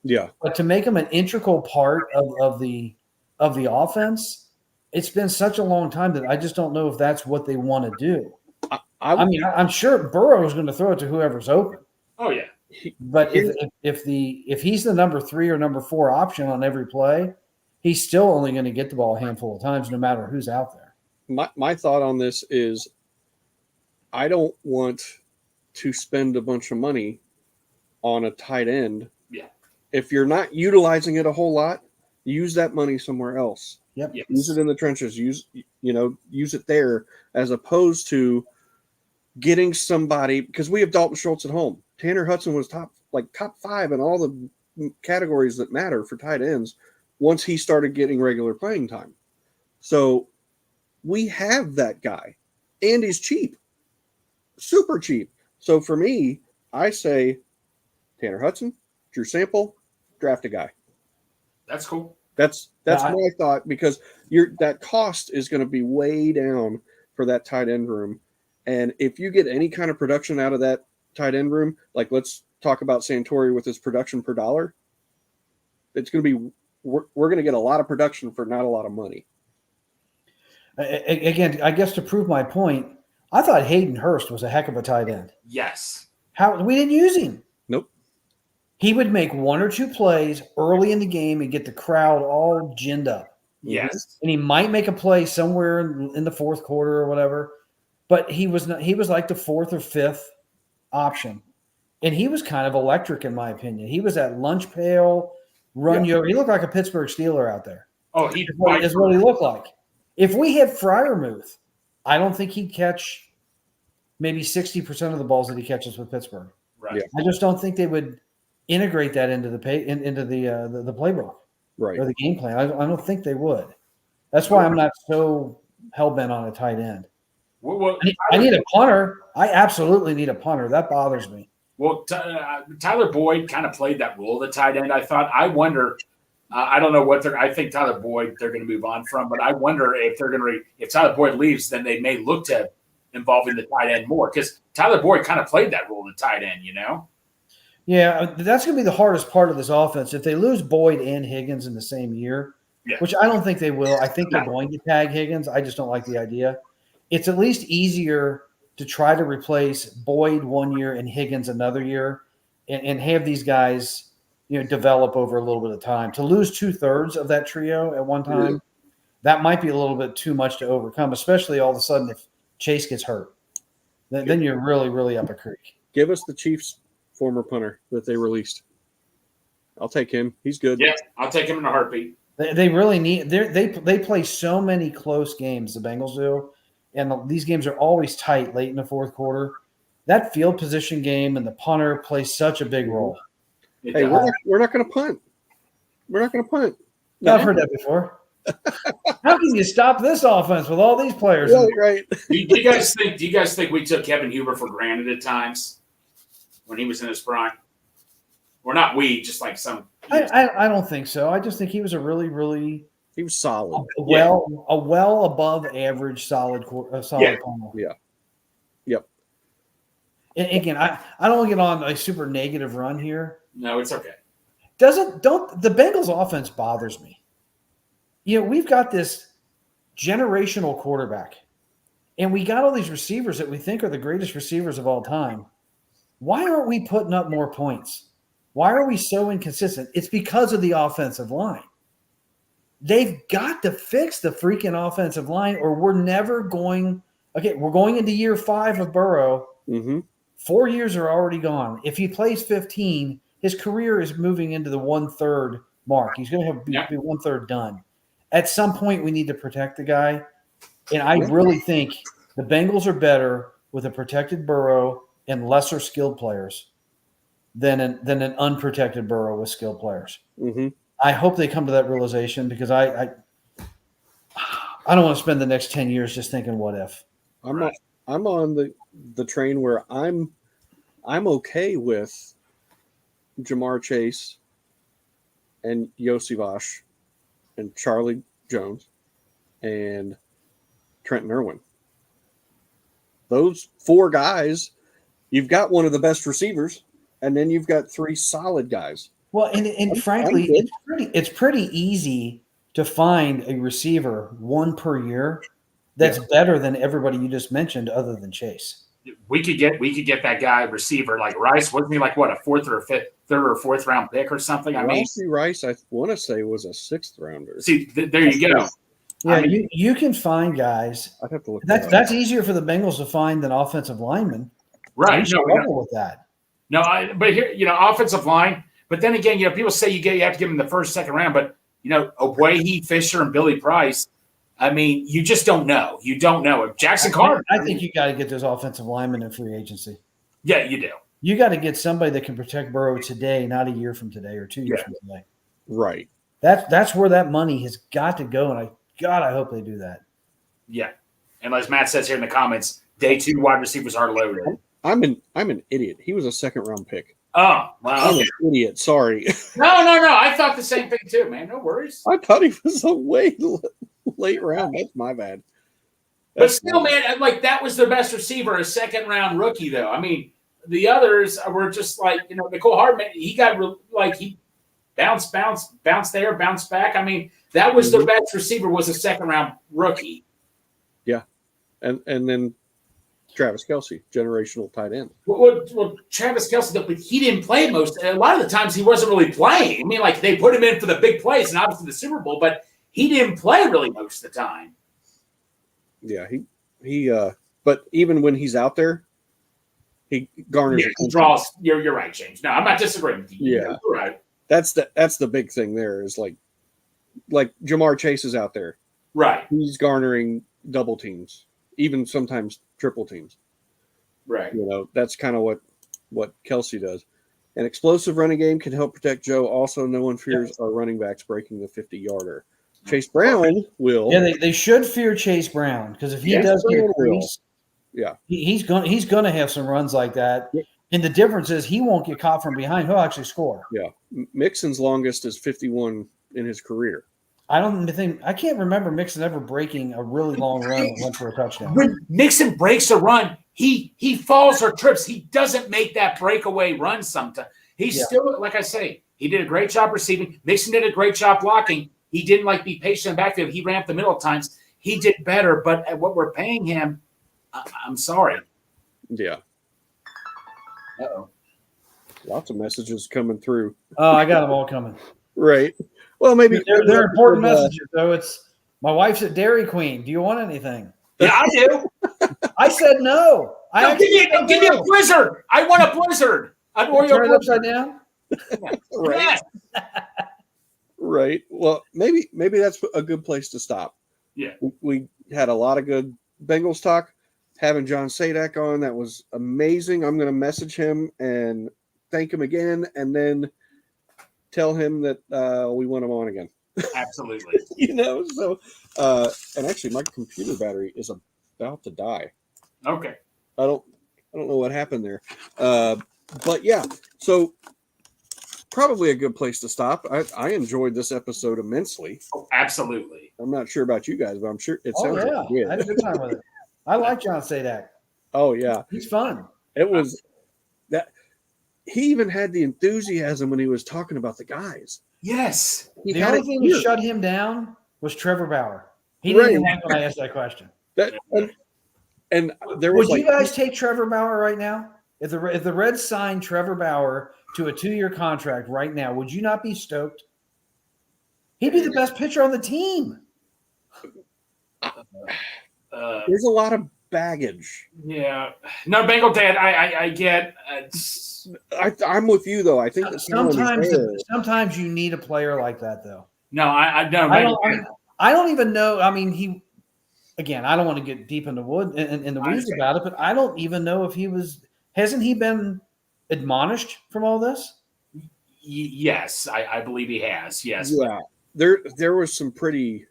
Yeah. But to make him an integral part of the offense, it's been such a long time that I just don't know if that's what they want to do. I'm sure Burrow is going to throw it to whoever's open. Oh yeah. But if he's the number 3 or number 4 option on every play, he's still only going to get the ball a handful of times, no matter who's out there. My thought on this is, I don't want to spend a bunch of money on a tight end. Yeah. If you're not utilizing it a whole lot, use that money somewhere else. Yep. Yes. Use it in the trenches. Use it there, as opposed to getting somebody, because we have Dalton Schultz at home. Tanner Hudson was top 5 in all the categories that matter for tight ends once he started getting regular playing time. So we have that guy, and he's cheap. super cheap. So for me, I say Tanner Hudson, Drew Sample, draft a guy. That's cool. That's I- my thought, because that cost is going to be way down for that tight end room. And if you get any kind of production out of that tight end room, like let's talk about Santori with his production per dollar, it's going to be we're going to get a lot of production for not a lot of money. Again, I guess to prove my point, I thought Hayden Hurst was a heck of a tight end. Yes. How we didn't use him? Nope. He would make one or two plays early in the game and get the crowd all ginned up. Yes. And he might make a play somewhere in the fourth quarter or whatever, but he was like the fourth or fifth option. And he was kind of electric, in my opinion. He was that lunch pail, run you over. He looked like a Pittsburgh Steeler out there. Oh, he Is what he looked like. If we had Freiermuth, I don't think he'd catch maybe 60% of the balls that he catches with Pittsburgh. Right. Yeah. I just don't think they would integrate that into the playbook, Right. or the game plan. I don't think they would. That's why I'm not so hell-bent on a tight end. Well, I need a punter. I absolutely need a punter. That bothers me. Well, Tyler Boyd kind of played that role of the tight end. I thought. I wonder. I don't know what I think Tyler Boyd they're going to move on from, but I wonder if they're going to. If Tyler Boyd leaves, then they may look to involving the tight end more, because Tyler Boyd kind of played that role of the tight end. Yeah, that's going to be the hardest part of this offense. If they lose Boyd and Higgins in the same year, which I don't think they will. I think they're going to tag Higgins. I just don't like the idea. It's at least easier to try to replace Boyd 1 year and Higgins another year, and have these guys, develop over a little bit of time. To lose 2/3 of that trio at one time, that might be a little bit too much to overcome, especially all of a sudden if Chase gets hurt. Then you're really, really up a creek. Give us the Chiefs' former punter that they released. I'll take him. He's good. Yeah, I'll take him in a heartbeat. They really need. They play so many close games. The Bengals do, and these games are always tight late in the fourth quarter. That field position game and the punter plays such a big role. Hey, we're not going to punt. We're not going to punt. No, I've heard that before. How can you stop this offense with all these players? Yeah, right. Do you guys think we took Kevin Huber for granted at times when he was in his prime? Or not we, just like some. I don't think so. I just think he was a really, really he was solid. a well above average solid punter. Yeah. Yep. And again, I don't want to get on a super negative run here. No, it's okay. The Bengals offense bothers me. We've got this generational quarterback, and we got all these receivers that we think are the greatest receivers of all time. Why aren't we putting up more points? Why are we so inconsistent? It's because of the offensive line. They've got to fix the freaking offensive line, or we're never going. Okay, we're going into year 5 of Burrow. Mm-hmm. 4 years are already gone. If he plays 15, his career is moving into the 1/3 mark. He's going to be 1/3 done. At some point, we need to protect the guy. And I really think the Bengals are better with a protected Burrow and lesser skilled players than an unprotected Burrow with skilled players. Mm-hmm. I hope they come to that realization, because I don't want to spend the next 10 years just thinking, what if? I'm on the train where I'm okay with Jamar Chase and Yosivas and Charlie Jones and Trenton Irwin. Those 4 guys, you've got one of the best receivers, and then you've got 3 solid guys. Well, and frankly, it's pretty easy to find a receiver, 1 per year, that's better than everybody you just mentioned, other than Chase. We could get that guy receiver like Rice. Wasn't he like what, a 4th or a 5th, 3rd or 4th round pick or something? Rice, I want to say, was a 6th rounder. See, there you go. Yeah, you can find guys. I'd have to look. That's easier for the Bengals to find than offensive linemen. Right? So with that. No, but here, offensive line. But then again, people say you have to give him the 1st, 2nd round. But Obuehi, Fisher, and Billy Price. I mean, you just don't know. You don't know. If Jackson Carter. I think you got to get those offensive linemen in free agency. Yeah, you do. You got to get somebody that can protect Burrow today, not a year from today or 2 years from today. Right. That's where that money has got to go, and I hope they do that. Yeah. And as Matt says here in the comments, day 2 wide receivers are loaded. I'm an idiot. He was a second-round pick. Oh, wow. I'm Okay. an idiot. Sorry. No. I thought the same thing too, man. No worries. I thought he was a way late round. That's my bad. But still, man, like that was their best receiver, a second-round rookie, though. I mean, the others were just like, Nicole Hardman, he got he bounced there, bounced back. I mean, that was their best receiver, was a second-round rookie. Yeah. And then Travis Kelce, generational tight end. Well, Travis Kelce, but he didn't play a lot of the times he wasn't really playing. I mean, like they put him in for the big plays and obviously the Super Bowl, but he didn't play really most of the time. Yeah, he but even when he's out there, he garners he draws. You're right, James. No, I'm not disagreeing with you. Yeah. You're right. That's the big thing there is like Jamar Chase is out there. Right. He's garnering double teams, even sometimes triple teams. Right. That's kind of what Kelce does. An explosive running game can help protect Joe. Also, no one fears our running backs breaking the 50-yarder. Chase Brown will. Yeah, they should fear Chase Brown because if he does get creased, he's going to have some runs like that. Yeah. And the difference is he won't get caught from behind. He'll actually score. Yeah, Mixon's longest is 51 in his career. I can't remember Mixon ever breaking a really long run that went for a touchdown. When Mixon breaks a run, he falls or trips. He doesn't make that breakaway run sometimes. He's still, like I say, he did a great job receiving. Mixon did a great job blocking. He didn't be patient in the backfield. He ran up the middle at times. He did better, but at what we're paying him, I'm sorry. Yeah. Uh-oh. Lots of messages coming through. Oh, I got them all coming. Right. Well, maybe they're important messages, though. It's my wife's at Dairy Queen. Do you want anything? Yeah, I do. I said no. Give me a blizzard. I want a blizzard. I'd Oreo turn it blizzard. upside down. Right. Yes. Right. Well, maybe that's a good place to stop. Yeah. We had a lot of good Bengals talk. Having John Sadak on, that was amazing. I'm going to message him and thank him again, and then tell him that we want him on again. Absolutely. So and actually my computer battery is about to die. Okay. I don't know what happened there. But yeah, so probably a good place to stop. I enjoyed this episode immensely. Oh, absolutely. I'm not sure about you guys, but I'm sure it Oh, sounds yeah. like you I had a good time with it. I like John Sadak. Oh yeah. He's fun. It was that he even had the enthusiasm when he was talking about the guys. Yes. He The had only it thing here. that shut him down was Trevor Bauer. He didn't Right. have when I asked that question. And there was Would you guys take Trevor Bauer right now? If the Reds signed Trevor Bauer to a 2-year contract right now, would you not be stoked? He'd be the best pitcher on the team. there's a lot of baggage. Yeah. No, Bengal Dad, I get. I'm with you though. I think that Sometimes you need a player like that, though. No, I don't. I don't even know. I mean, I don't want to get deep in the weeds about it, but I don't even know if he was. Hasn't he been admonished from all this? Yes, I believe he has. Yes. Yeah. There was some pretty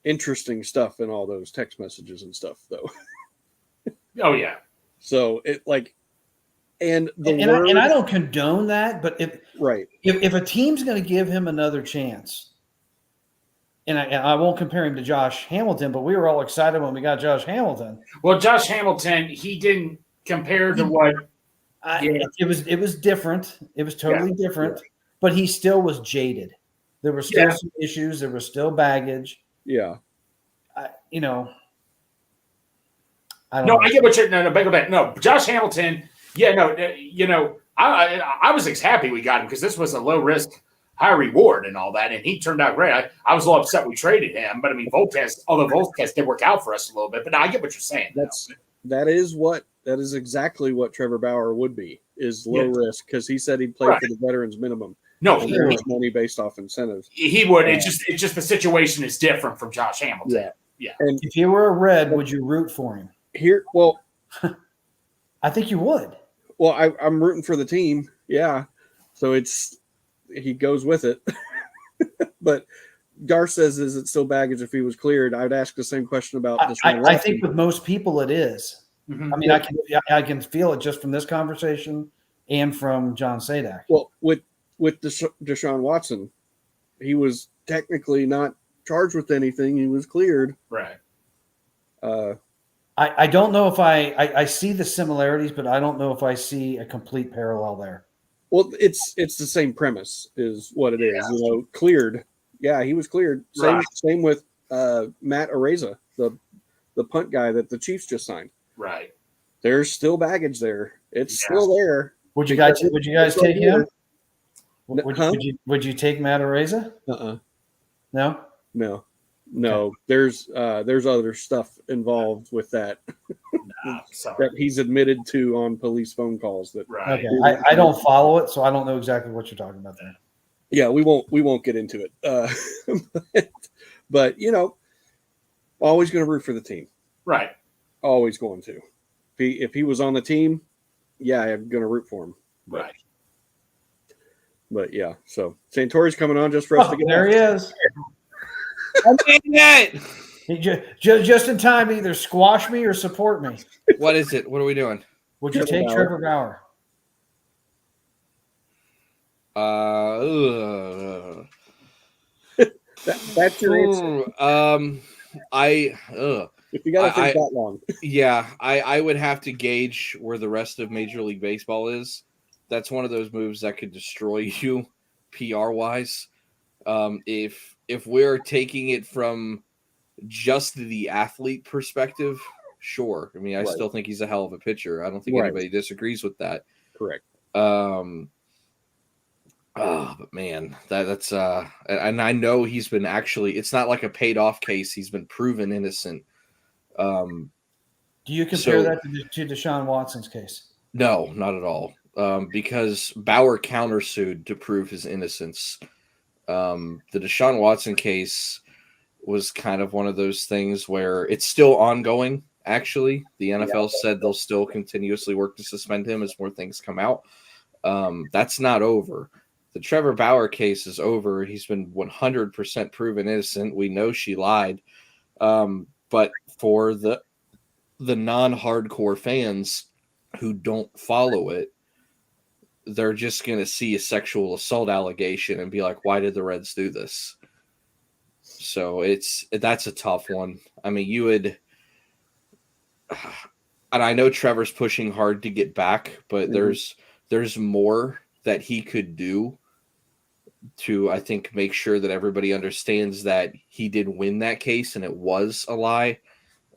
interesting stuff in all those text messages and stuff, though. Oh yeah. So it and I don't condone that, but if a team's going to give him another chance, and I won't compare him to Josh Hamilton, but we were all excited when we got Josh Hamilton. Well, Josh Hamilton, he didn't compare to what. It was different. It was totally different, but he still was jaded. There were still some issues. There was still baggage. Yeah. I don't know. I get what you're. No, Josh Hamilton. Yeah, no, I was happy we got him because this was a low risk, high reward and all that, and he turned out great. I was a little upset we traded him, but I mean, Volquez did work out for us a little bit. But no, I get what you're saying. That is exactly what Trevor Bauer would be, is low risk, because he said he'd play for the veterans minimum. No, he earns money based off incentives. He would. It's just the situation is different from Josh Hamilton. Yeah. And if you were a Red, would you root for him? I think you would. Well, I'm rooting for the team. Yeah. So he goes with it. But Gar says, is it still baggage if he was cleared? I'd ask the same question about Deshaun I Watson. think with most people it is. Mhm. I mean, I can feel it just from this conversation and from John Sadak. Well, with Deshaun Watson, he was technically not charged with anything. He was cleared. Right. I don't know if I see the similarities, but I don't know if I see a complete parallel there. Well, it's the same premise, is what it is. You know, cleared. Yeah, he was cleared. Same with Matt Araiza, the punt guy that the Chiefs just signed. Right. There's still baggage there. It's still there. Would you guys take him? Huh? Would you take Matt Araiza? No. No. There's other stuff involved with that that he's admitted to on police phone calls. That Right. Okay. I don't follow it, so I don't know exactly what you're talking about there. Yeah, we won't get into it. But you know, always going to root for the team. Right. Always going to. If he was on the team, yeah, I'm going to root for him. Right. But yeah, so Santori's coming on just for us to get there off. he is. I made it. He just in time to either squash me or support me. What is it? What are we doing? Would you take Trevor Bauer? That's your answer. If you got to think that long. Yeah, I would have to gauge where the rest of Major League Baseball is. That's one of those moves that could destroy you PR wise. If we're taking it from just the athlete perspective, sure. I mean, I still think he's a hell of a pitcher. I don't think anybody disagrees with that. Correct. But man, that's and I know he's been actually, it's not like a paid off case. He's been proven innocent. Do you compare that to Deshaun Watson's case? No, not at all. Because Bauer countersued to prove his innocence. The Deshaun Watson case was kind of one of those things where it's still ongoing. Actually, the NFL said they'll still continuously work to suspend him as more things come out. That's not over. The Trevor Bauer case is over. He's been 100% proven innocent. We know she lied. But for the non-hardcore fans who don't follow it, they're just going to see a sexual assault allegation and be like, why did the Reds do this? So that's a tough one. I mean, you would, and I know Trevor's pushing hard to get back, but there's more that he could do to, I think, make sure that everybody understands that he did win that case and it was a lie.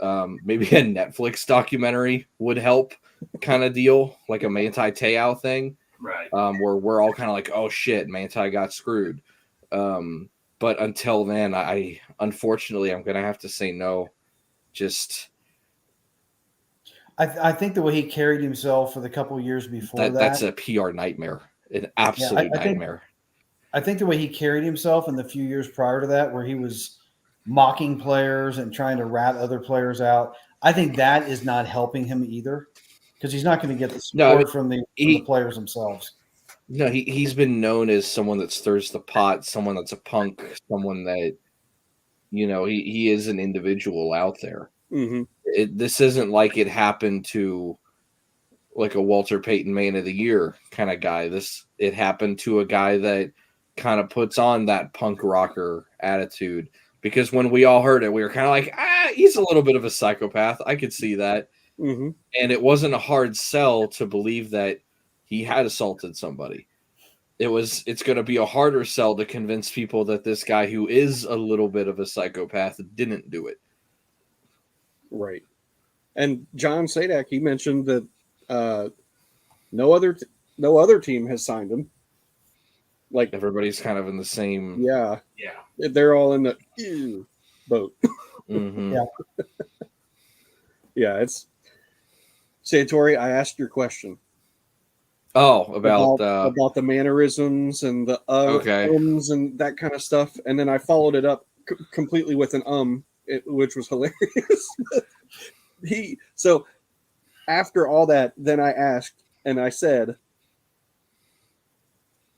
Maybe a Netflix documentary would help, kind of deal, like a Manti Te'o thing. Right. Where we're all kind of like, oh shit, Manti got screwed. But until then, unfortunately I'm gonna have to say no. Just I think the way he carried himself for the couple of years before that's a PR nightmare, an absolute nightmare. I think the way he carried himself in the few years prior to that, where he was mocking players and trying to rat other players out, I think that is not helping him either, because he's not going to get the support from the players themselves. No, he's been known as someone that stirs the pot, someone that's a punk, someone that, you know, he is an individual out there. Mm-hmm. This isn't like it happened to like a Walter Payton Man of the Year kind of guy. It happened to a guy that kind of puts on that punk rocker attitude, because when we all heard it, we were kind of like, he's a little bit of a psychopath. I could see that. Mm-hmm. And it wasn't a hard sell to believe that he had assaulted somebody. It's going to be a harder sell to convince people that this guy who is a little bit of a psychopath didn't do it. Right. And John Sadak, he mentioned that no other team has signed him. Like, everybody's kind of in the same. Yeah. They're all in the boat. Mm-hmm. Yeah. Yeah. It's Santori. I asked your question. Oh, about the mannerisms and the ums and that kind of stuff, and then I followed it up completely with an which was hilarious. So after all that, then I asked and I said,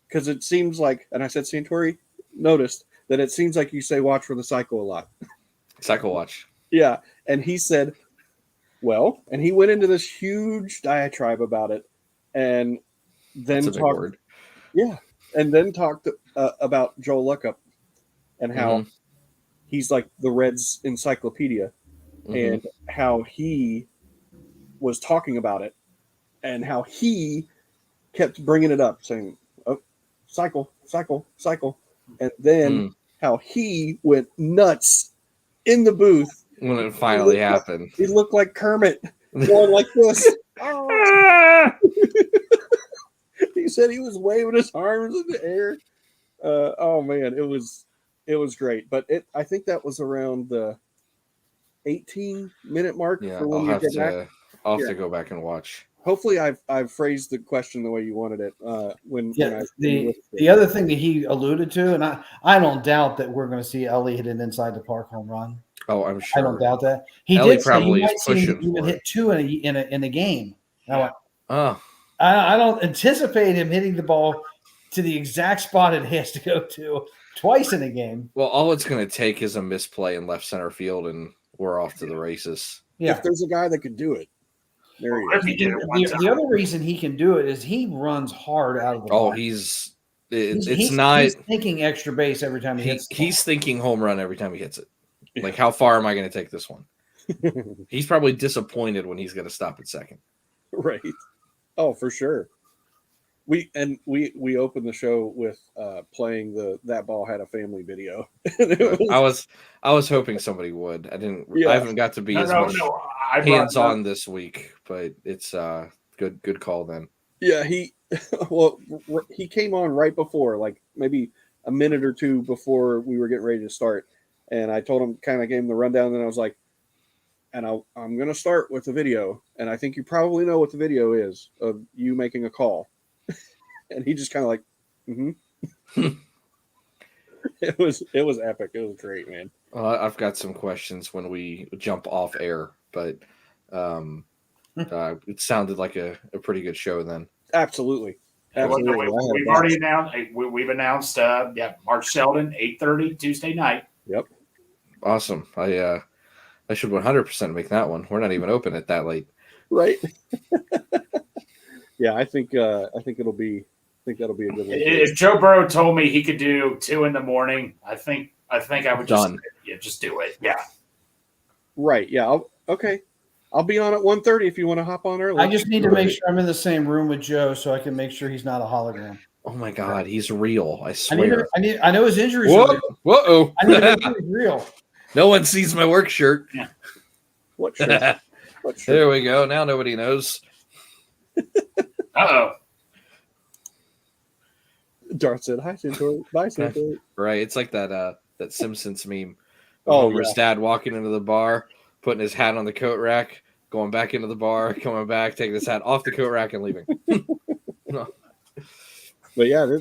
because it seems like, and I said, Santori noticed that it seems like you say watch for the cycle a lot. Cycle watch. Yeah. And he said, well, and he went into this huge diatribe about it and then That's a big talked. word. Yeah. And then talked about Joel Luckup and how Mhm. he's like the Reds encyclopedia Mhm. and how he was talking about it and how he kept bringing it up saying, oh, cycle, cycle, cycle. And then how he went nuts in the booth. When it finally happened. He looked like Kermit going like this. He said he was waving his arms in the air. Oh man, it was great. But I think that was around the 18-minute mark Yeah, for when I'll you have get back. to go back and watch. Hopefully, I've phrased the question the way you wanted it. When the other thing that he alluded to, and I don't doubt that we're going to see Ellie hit an inside the park home run. Oh, I'm sure. I don't doubt that. He Ellie did say probably you is might see him pushing even for hit two in a game. And I went, Oh, I don't anticipate him hitting the ball to the exact spot it has to go to twice in a game. well, all it's going to take is a misplay in left center field, and we're off to the races. Yeah. If there's a guy that could do it, there he is. The other reason he can do it is he runs hard out of the Oh, line. He's thinking extra base every time he hits. He's thinking home run every time he hits it. Like, how far am I going to take this one? He's probably disappointed when he's going to stop at second. Right. Oh, for sure. We opened the show with playing that ball had a family video. I was hoping somebody would. I haven't got to be as much hands on this week, but it's good call then. Yeah, he came on right before, like maybe a minute or two before we were getting ready to start, and I told him, kind of gave him the rundown, and I was like, and I'm going to start with the video, and I think you probably know what the video is of you making a call. And he just kind of like, It was epic. It was great, man. Well, I've got some questions when we jump off air, but it sounded like a pretty good show then. Absolutely. We've announced Mark Sheldon, 8:30 Tuesday night. Yep. Awesome. I should 100% make that one. We're not even open at that late. Right. Yeah, I think that'll be a good one. If Joe Burrow told me he could do 2 a.m, I think I would just do it. Yeah. Right. Yeah. I'll be on at 1:30 if you want to hop on early. I just need to make sure I'm in the same room with Joe so I can make sure he's not a hologram. Oh my God, he's real! I swear. I know his injuries. Whoa! I need to make sure he's real. No one sees my work shirt. Yeah. What shirt? There we go. Now nobody knows. Uh-oh. Darth said, "Hi, Centauri. Bye, Centauri." Right. It's like that Simpsons meme. Oh, Homer's dad walking into the bar, putting his hat on the coat rack, going back into the bar, coming back, taking his hat off the coat rack, and leaving. But yeah,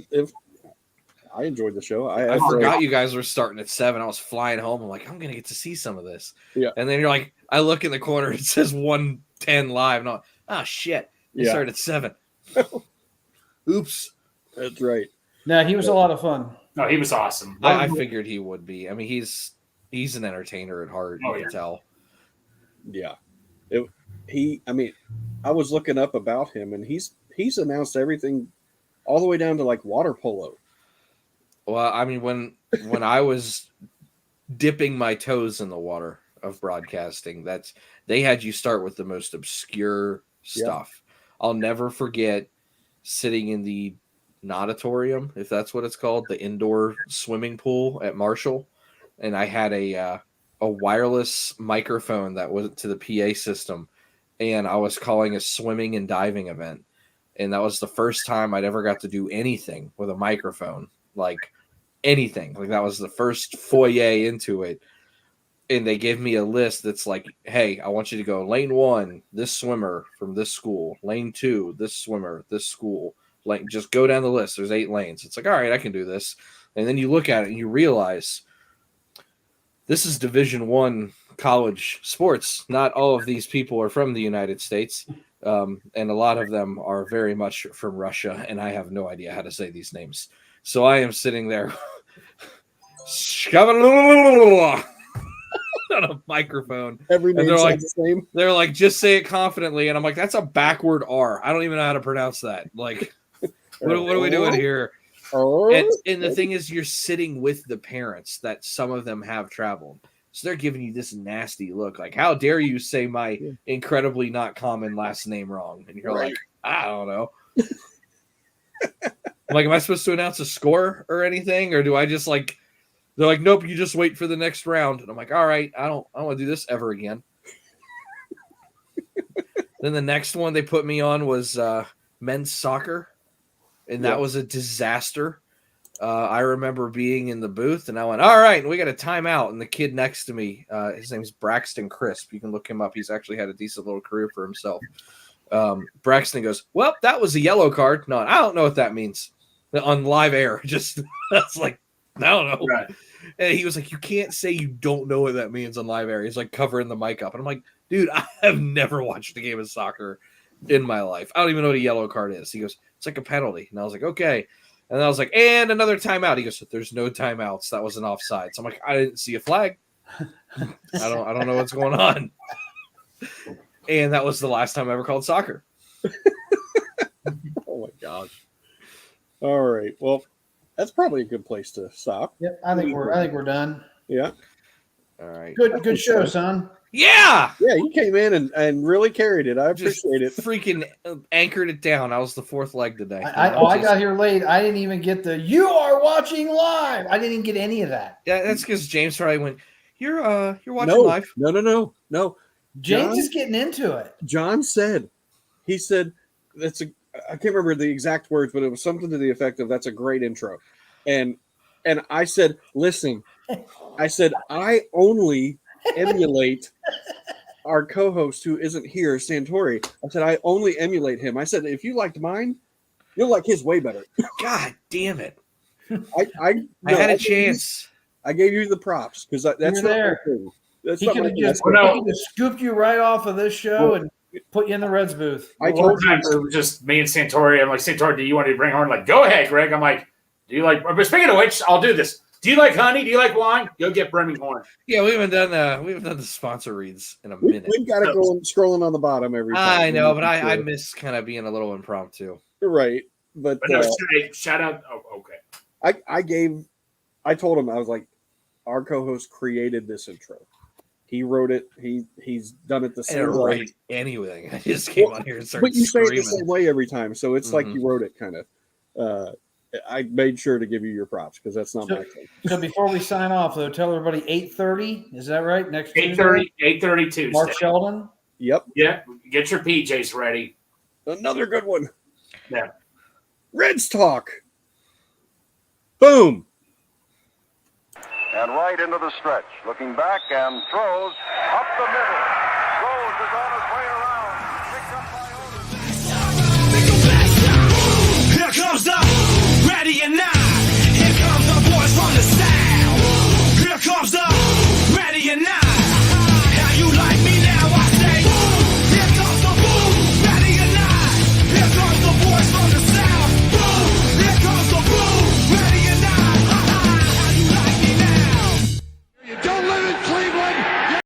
I enjoyed the show. I forgot you guys were starting at 7. I was flying home. I'm like, I'm gonna get to see some of this. Yeah. And then you're like, I look in the corner. It says 1:10 live. And I'm like, oh shit! It started at 7. Oops. That's right. No, he was a lot of fun. No, he was awesome. I figured he would be. I mean, he's an entertainer at heart. You can tell. Yeah. I was looking up about him, and he's announced everything all the way down to like water polo. Well, I mean, when I was dipping my toes in the water of broadcasting, they had you start with the most obscure stuff. I'll never forget sitting in the Nauditorium, if that's what it's called, the indoor swimming pool at Marshall, and I had a wireless microphone that went to the PA system, and I was calling a swimming and diving event, and that was the first time I'd ever got to do anything with a microphone, like anything. Like that was the first foyer into it, and they gave me a list that's like, hey, I want you to go lane 1, this swimmer from this school, lane 2, this swimmer, this school. Like, just go down the list. There's 8 lanes. It's like, all right, I can do this. And then you look at it and you realize this is Division I college sports. Not all of these people are from the United States. And a lot of them are very much from Russia. And I have no idea how to say these names. So I am sitting there on a microphone. Every And name they're sounds like, the same. they're like, just say it confidently. And I'm like, that's a backward R. I don't even know how to pronounce that. Like, what are we doing here? And the thing is, you're sitting with the parents that some of them have traveled. So they're giving you this nasty look. Like, how dare you say my incredibly not common last name wrong? And you're like, I don't know. I'm like, am I supposed to announce a score or anything? Or do I just like, they're like, nope, you just wait for the next round. And I'm like, all right, I don't want to do this ever again. Then the next one they put me on was men's soccer. And that was a disaster. I remember being in the booth and I went, all right, we got a timeout. And the kid next to me, his name's Braxton Crisp. You can look him up. He's actually had a decent little career for himself. Braxton goes, well, that was a yellow card. No, I don't know what that means on live air. Just that's like, I don't know. Right. And he was like, you can't say you don't know what that means on live air. He's like covering the mic up. And I'm like, dude, I have never watched a game of soccer in my life. I don't even know what a yellow card is. He goes, it's like a penalty. And I was like, okay. And I was like, and another timeout. He goes, there's no timeouts. That was an offside. So I'm like, I didn't see a flag. I don't know what's going on. And that was the last time I ever called soccer. Oh my God. All right. Well, that's probably a good place to stop. Yep, I think we're done. Yeah. All right. Good show, son. Yeah. Yeah, you came in and really carried it. I appreciate it. Freaking anchored it down. I was the fourth leg today. I got here late. I didn't even get the "you are watching live." I didn't even get any of that. Yeah, that's because James probably went, You're watching live. No. James is getting into it. John said, I can't remember the exact words, but it was something to the effect of that's a great intro. And I said, listen, I only emulate our co-host who isn't here, Santori. I said, I only emulate him. I said, if you liked mine, you'll like his way better. God damn it. I had a chance. I gave you the props because that's You're not there. my thing. That's He not could my have thing. just, scooped you right off of this show and put you in the Reds booth. I One told time it was just me and Santori. I'm like, Santori, do you want to bring horn? Like, go ahead, Greg. I'm like, do you like? But speaking of which, I'll do this. Do you like honey? Do you like wine? Go get Bremming horn. Yeah, we haven't done the sponsor reads in a minute. We've got to go scrolling on the bottom every time. I know, but I miss kind of being a little impromptu. Right, but no, shout out. Oh, okay. I told him, I was like, our co-host created this intro. He wrote it. He's done it the I same didn't way. write anything. I just came on here and started But you say screaming. it the same way every time, so it's like you wrote it, kind of. I made sure to give you your props because that's not my thing. So before we sign off, though, tell everybody 8:30. Is that right? Next 8:30 Tuesday. Mark Sheldon. Yep. Yeah. Get your PJs ready. Another good one. Yeah. Reds talk. Boom. And right into the stretch. Looking back and throws up the middle.